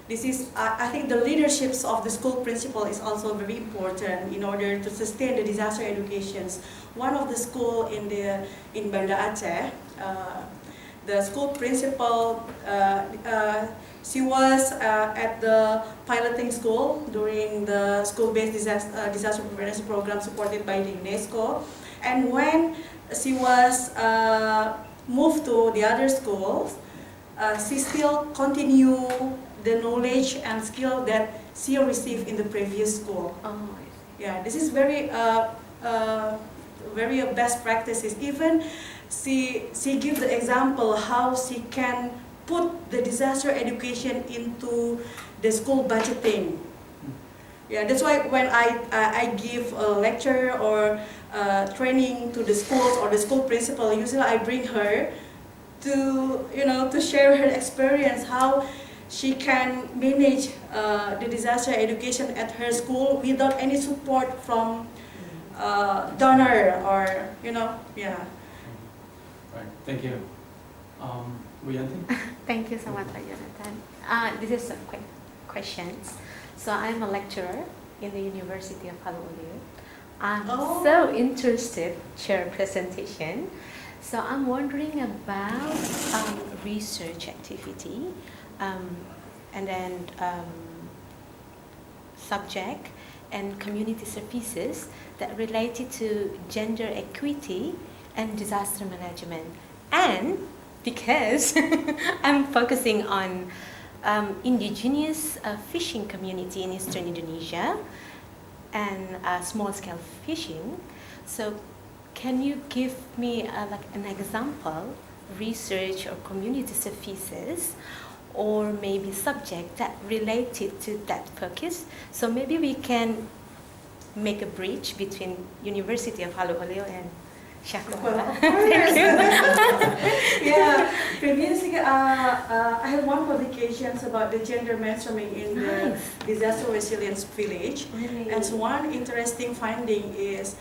This is, I think, the leaderships of the school principal is also very important in order to sustain the disaster educations. One of the school in Banda Aceh, the school principal, she was at the piloting school during the school-based disaster preparedness program supported by the UNESCO. And when she was moved to the other schools, she still continue the knowledge and skill that she received in the previous school. Yeah, this is very best practices. Even she gives the example how she can put the disaster education into the school budgeting. Yeah, that's why when I give a lecture or training to the schools or the school principal, usually I bring her to share her experience, how she can manage the disaster education at her school without any support from donor or yeah. Right. Thank you. Wiyanti? Thank you so much, Jonathan. This is a quick questions. So I'm a lecturer in the University of Honolulu. I'm so interested to share a presentation. So I'm wondering about research activity and then subject and community services that related to gender equity and disaster management. And because I'm focusing on indigenous fishing community in eastern Indonesia and small-scale fishing, so can you give me like an example, research or community services, or maybe subject that related to that focus? So maybe we can make a bridge between University of Honolulu and Shakura. Well, of course. Yeah, previously I had one publications about the gender mainstreaming in the disaster resilience village. Really? And so one interesting finding is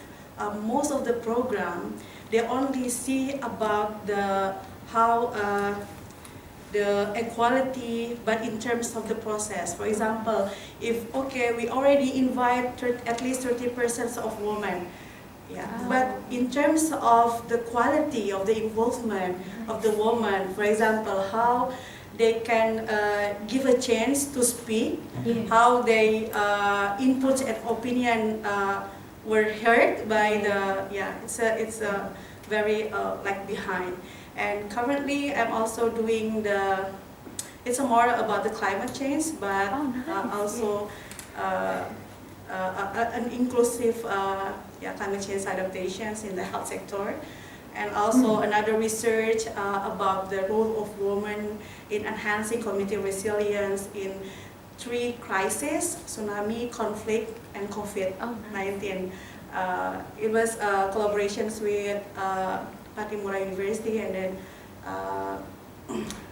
most of the program, they only see about how the equality, but in terms of the process. For example, if we already invite at least 30% of women. Yeah, but in terms of the quality of the involvement of the woman, for example, how they can give a chance to speak, how they input and opinion were heard by it's a very like behind. And currently, I'm also doing it's more about the climate change, but also an inclusive climate change adaptations in the health sector, and also another research about the role of women in enhancing community resilience in 3 crises: tsunami, conflict, and COVID-19. It was collaborations with Patimura University and then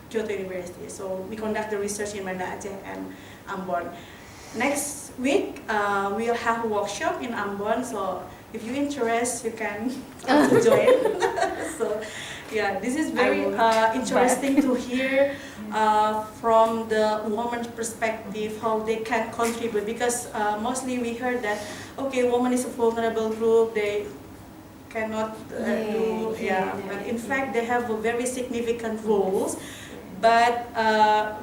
Kyoto University. So we conduct the research in Banda Aceh and Ambon. Next week, we'll have a workshop in Ambon, so if you're interested, you can also join. So, yeah, this is very interesting to hear from the woman's perspective how they can contribute, because mostly we heard that, woman is a vulnerable group, they cannot but in fact they have a very significant roles, but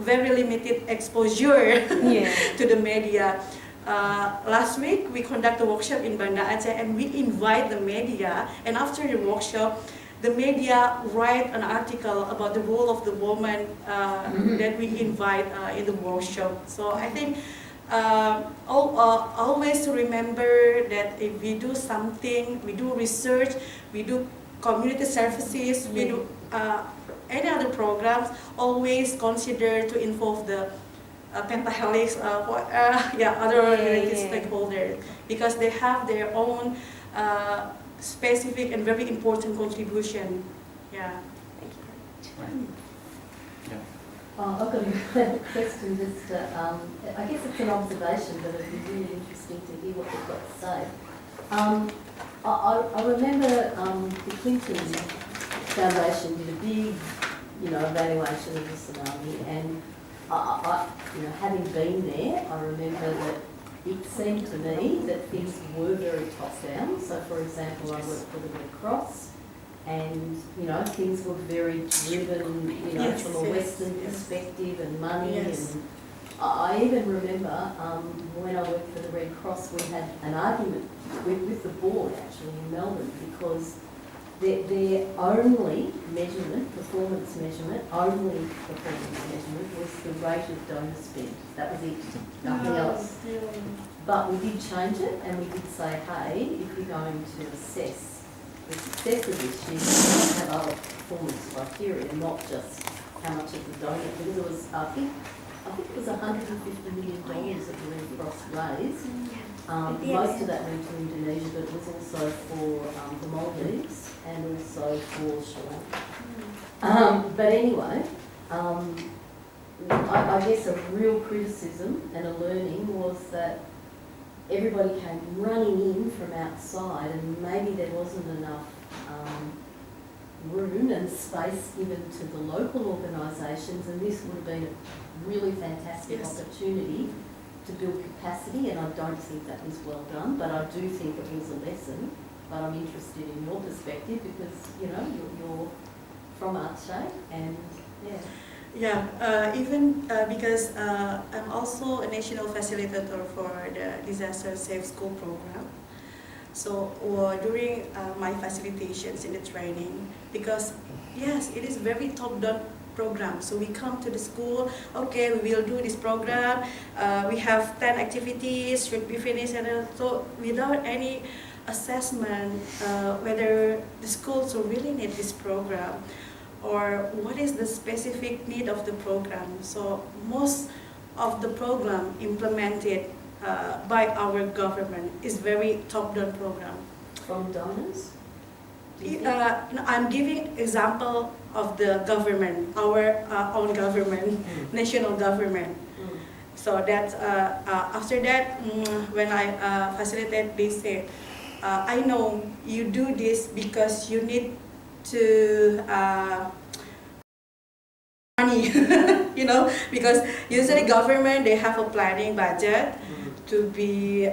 very limited exposure to the media. Last week we conduct a workshop in Banda Aceh and we invite the media, and after the workshop the media write an article about the role of the woman that we invite in the workshop. So I think always remember that if we do something, we do research, we do community services, we do any other programs, always consider to involve the pentahelix, other related stakeholders, because they have their own specific and very important contribution. Yeah. Thank you Right. Yeah. I've got a question, just I guess it's an observation, but it'd be really interesting to hear what you've got to say. I remember the Clinton Foundation did a big, evaluation of the tsunami, and having been there, I remember that it seemed to me that things were very top-down. So, for example, I worked for the Red Cross, and things were very driven, from a Western perspective and money. Yes. And I even remember when I worked for the Red Cross, we had an argument with the board actually in Melbourne, because their only measurement, performance measurement, was the rate of donor spend. That was it, nothing else. But we did change it, and we did say, hey, if you're going to assess the success of this, you need to have other performance criteria, not just how much of the donor, because it was, I think it was $150 million that the Red Cross raised. Most of that went to Indonesia, but it was also for the Maldives and also for Sri Lanka. But anyway, I guess a real criticism and a learning was that everybody came running in from outside and maybe there wasn't enough room and space given to the local organisations, and this would have been a really fantastic Yes. opportunity to build capacity, and I don't think that was well done, but I do think it was a lesson. But I'm interested in your perspective because, you know, you're from Aceh and, yeah. Yeah, even because I'm also a national facilitator for the Disaster Safe School program. So during my facilitations in the training, because yes, it is very top-down program. So we come to the school, okay, we will do this program. We have 10 activities, should be finished, and so without any assessment whether the schools really need this program or what is the specific need of the program. So most of the program implemented by our government is very top-down program. From donors? Do you think? No, I'm giving example of the government, our own government, national government. So that after that, when I facilitate, they say, I know you do this because you need to money, you know, because usually government, they have a planning budget to be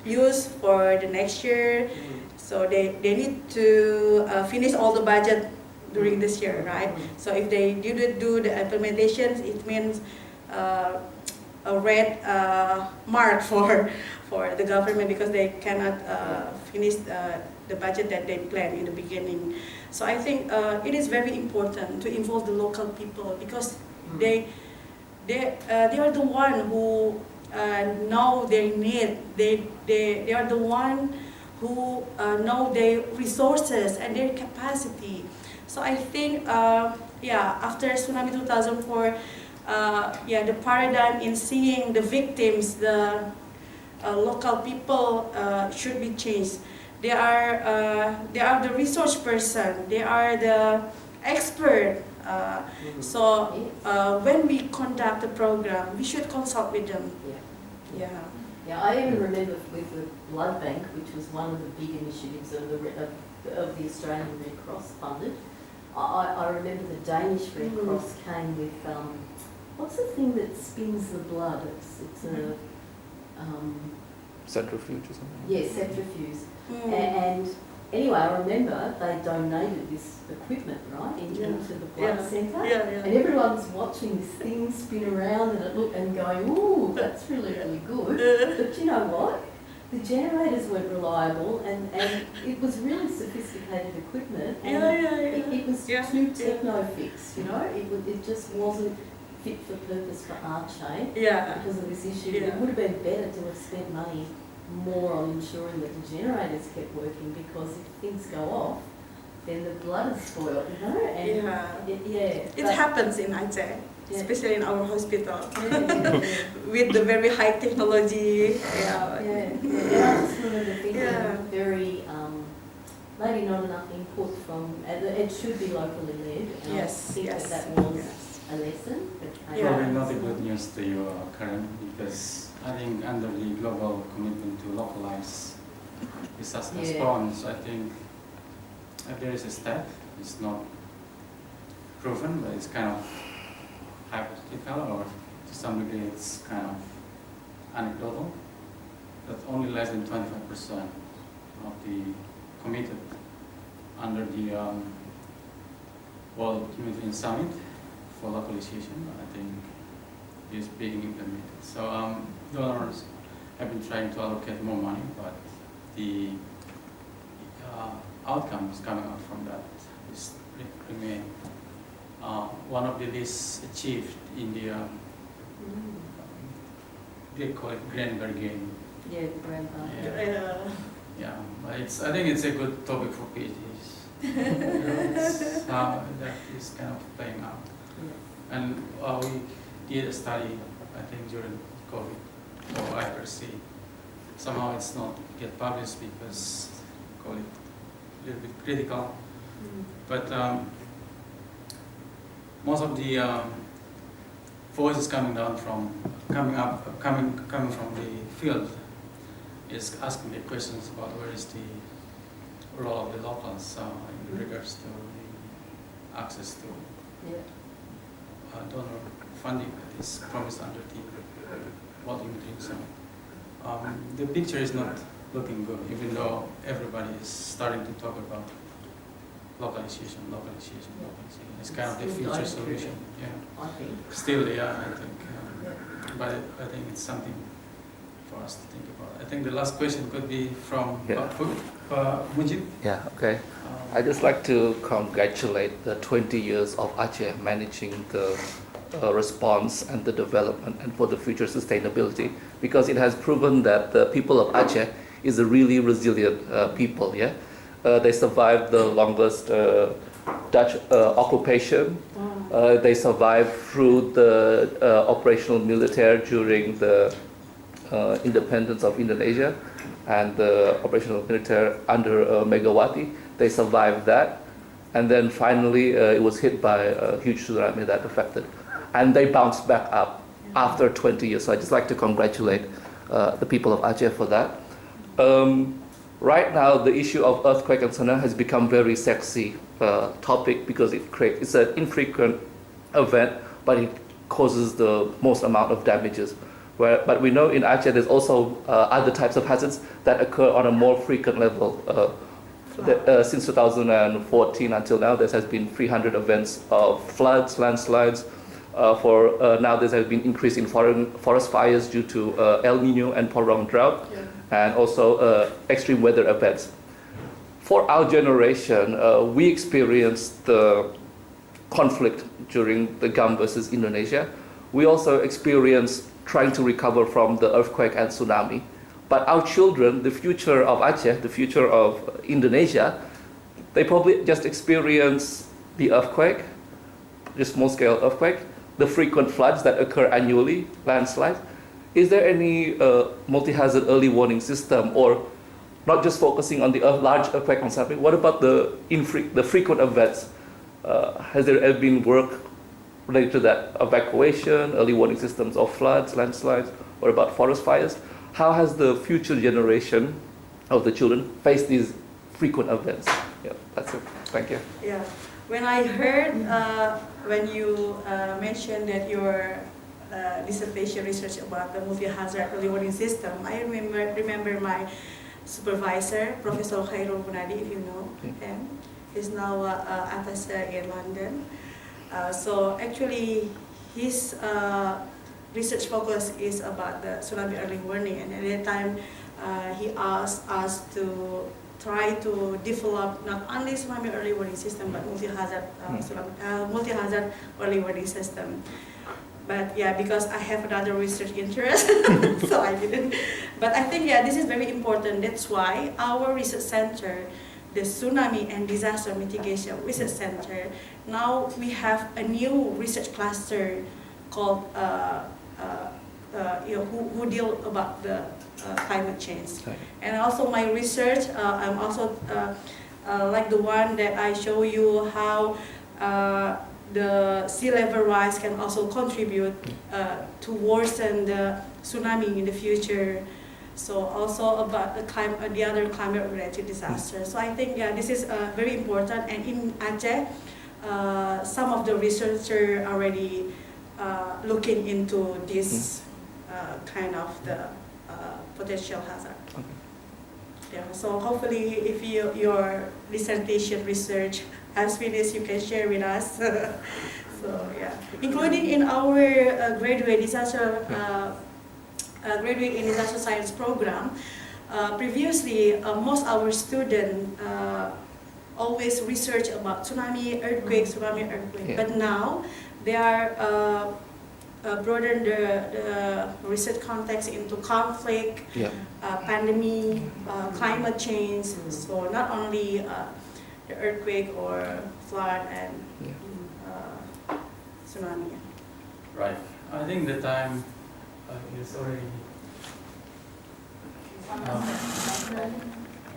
used for the next year. So they need to finish all the budget during this year, right? So if they didn't do the implementations, it means a red mark for the government because they cannot finish the budget that they planned in the beginning. So I think it is very important to involve the local people because they are the one who know their need. They are the one who know their resources and their capacity. So I think, after Tsunami 2004, the paradigm in seeing the victims, the local people should be changed. They are the resource person. They are the expert. So when we conduct a program, we should consult with them. Yeah. Yeah, I even remember with the blood bank, which was one of the big initiatives of the Australian Red Cross funded. I remember the Danish Red Cross came with what's the thing that spins the blood? It's a Centrifuge or something? yeah, centrifuge. And anyway, I remember they donated this equipment, right, into the blood centre. And everyone was watching this thing spin around and going, ooh, that's really, really good. But you know what? The generators weren't reliable and it was really sophisticated equipment. And it was too techno-fixed, you know? It just wasn't fit for purpose for Aceh because of this issue. It would have been better to have spent money more on ensuring that the generators kept working because if things go off, then the blood is spoiled, you know? And it happens in Aceh, especially in our hospital, yeah. with the very high technology. And I just remember thinking very, maybe not enough input from, it should be locally led. And I think that was a lesson. Probably not a good news to you, Karen, because I think under the global commitment to localize disaster response, I think if there is a step, it's not proven, but it's kind of hypothetical, or to some degree it's kind of anecdotal, that only less than 25% of the committed under the World Humanitarian Summit for localization, I think, is being implemented. So donors have been trying to allocate more money, but the outcomes coming out from that is remain one of the least achieved in the they call it grand bargain. Yeah, the grand bargain. Yeah, but I think it's a good topic for PhDs. It's how that is kind of playing out. And we did a study, I think, during COVID for IRC. Somehow it's not get published because call it a little bit critical. But most of the voices coming from the field is asking the questions about where is the role of the locals in regards to the access to donor funding that is promised under the World Unity. So the picture is not looking good, even though everybody is starting to talk about localization. It's kind of the future solution. Yeah. I think. Still, yeah, I think. But I think it's something for us to think about. I think the last question could be from Mujib. Yeah, okay. I'd just like to congratulate the 20 years of Aceh managing the response and the development and for the future sustainability, because it has proven that the people of Aceh is a really resilient people. Yeah, they survived the longest Dutch occupation. They survived through the operational military during the independence of Indonesia and the operational military under Megawati. They survived that, and then finally it was hit by a huge tsunami that affected, and they bounced back up after 20 years. So I just like to congratulate the people of Aceh for that. Right now, the issue of earthquake and tsunami has become very sexy topic because it's an infrequent event, but it causes the most amount of damages. But we know in Aceh there's also other types of hazards that occur on a more frequent level. Since 2014 until now, there has been 300 events of floods, landslides. Now there has been increase in forest fires due to El Nino and prolonged drought, and also extreme weather events. For our generation, we experienced the conflict during the GAM versus Indonesia. We also experienced trying to recover from the earthquake and tsunami. But our children, the future of Aceh, the future of Indonesia, they probably just experience the earthquake, the small-scale earthquake, the frequent floods that occur annually, landslides. Is there any multi-hazard early warning system, or not just focusing on the large earthquake and tsunami? What about the frequent events? Has there ever been work related to that? Evacuation, early warning systems of floods, landslides, or about forest fires? How has the future generation of the children faced these frequent events? Yeah, that's it. Thank you. Yeah, when I heard when you mentioned that your dissertation research about the multi-hazard early warning system, I remember my supervisor, Professor Khairul Munadi, if you know him. He's now at Aceh in London. So actually, his research focus is about the tsunami early warning, and at that time he asked us to try to develop not only tsunami early warning system but multi-hazard multi-hazard early warning system. But yeah, because I have another research interest, so I didn't. But I think this is very important. That's why our research center, the Tsunami and Disaster Mitigation Research Center, now we have a new research cluster called who deal about the climate change. Okay. And also my research, I'm also like the one that I show you how the sea level rise can also contribute to worsen the tsunami in the future. So also about the other climate-related disasters. So I think this is very important. And in Aceh, some of the researchers already looking into this kind of the potential hazard. Okay. Yeah. So hopefully, if your dissertation research has finished, you can share with us. So yeah, including in our graduate disaster science program. Previously, most our students always research about tsunami, earthquake, Yeah. But now they are broaden the research context into conflict, pandemic, climate change. So not only the earthquake or flood and tsunami. Right. I think the time is already.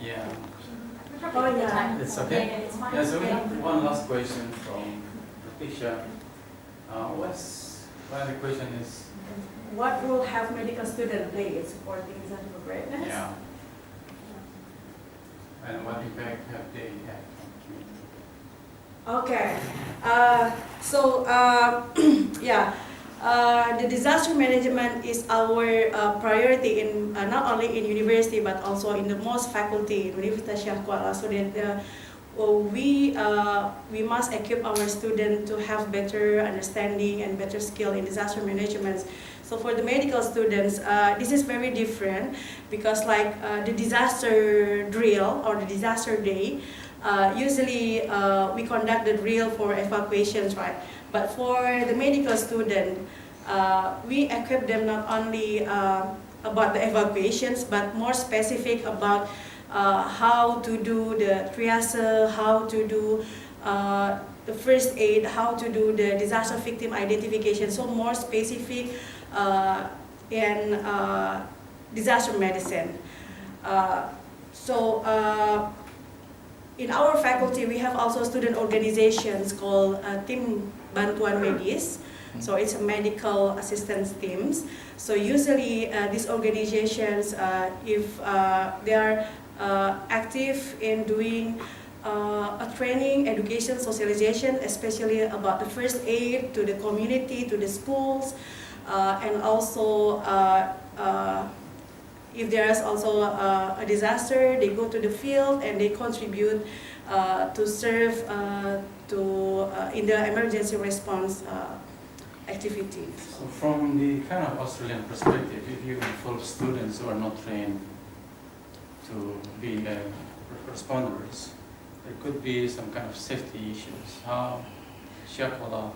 Yeah. Oh yeah. It's okay. It's fine. Yeah. So we have one last question from the picture. One of the question is, What role have medical students play in supporting disaster preparedness? yeah, and what impact have they had on community? Okay, the disaster management is our priority in not only in university but also in the most faculty in Universitas Syah Kuala, so that we must equip our students to have better understanding and better skill in disaster management. So for the medical students, this is very different because like the disaster drill or the disaster day, usually we conduct the drill for evacuations, right? But for the medical student, we equip them not only about the evacuations, but more specific about how to do the triage, how to do the first aid, how to do the disaster victim identification, so more specific in disaster medicine. In our faculty, we have also student organizations called Tim Bantuan Medis. So it's a medical assistance teams. So usually these organizations, if they are active in doing a training, education, socialization, especially about the first aid to the community, to the schools, and also if there is also a disaster, they go to the field and they contribute to serve in the emergency response activities. So from the kind of Australian perspective, if you involve students who are not trained to be responders, there could be some kind of safety issues. How Syah Kuala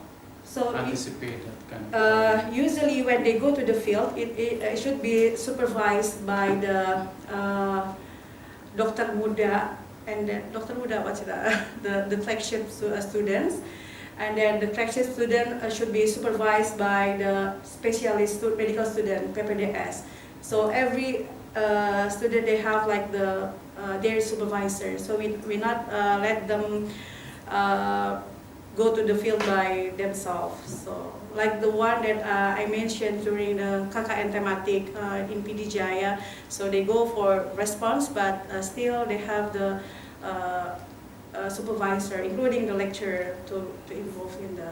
anticipate that kind of problem? Usually when they go to the field, it should be supervised by the Dr. Muda, and then Dr. Muda, what's the flagship students, and then the flagship student should be supervised by the specialist medical student, Preparedness. So every student, they have like their supervisor. So we not let them go to the field by themselves. So like the one that I mentioned during the KKN thematic in PD Jaya, so they go for response, but still they have the supervisor, including the lecturer, to involve in the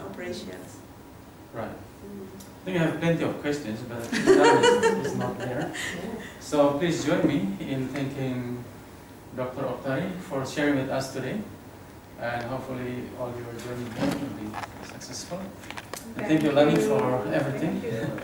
operations. Right. I think I have plenty of questions, but Darwin is not there. So please join me in thanking Dr. Oktari for sharing with us today. And hopefully all your journey here will be successful. And thank you, Lani, for everything. Thank you.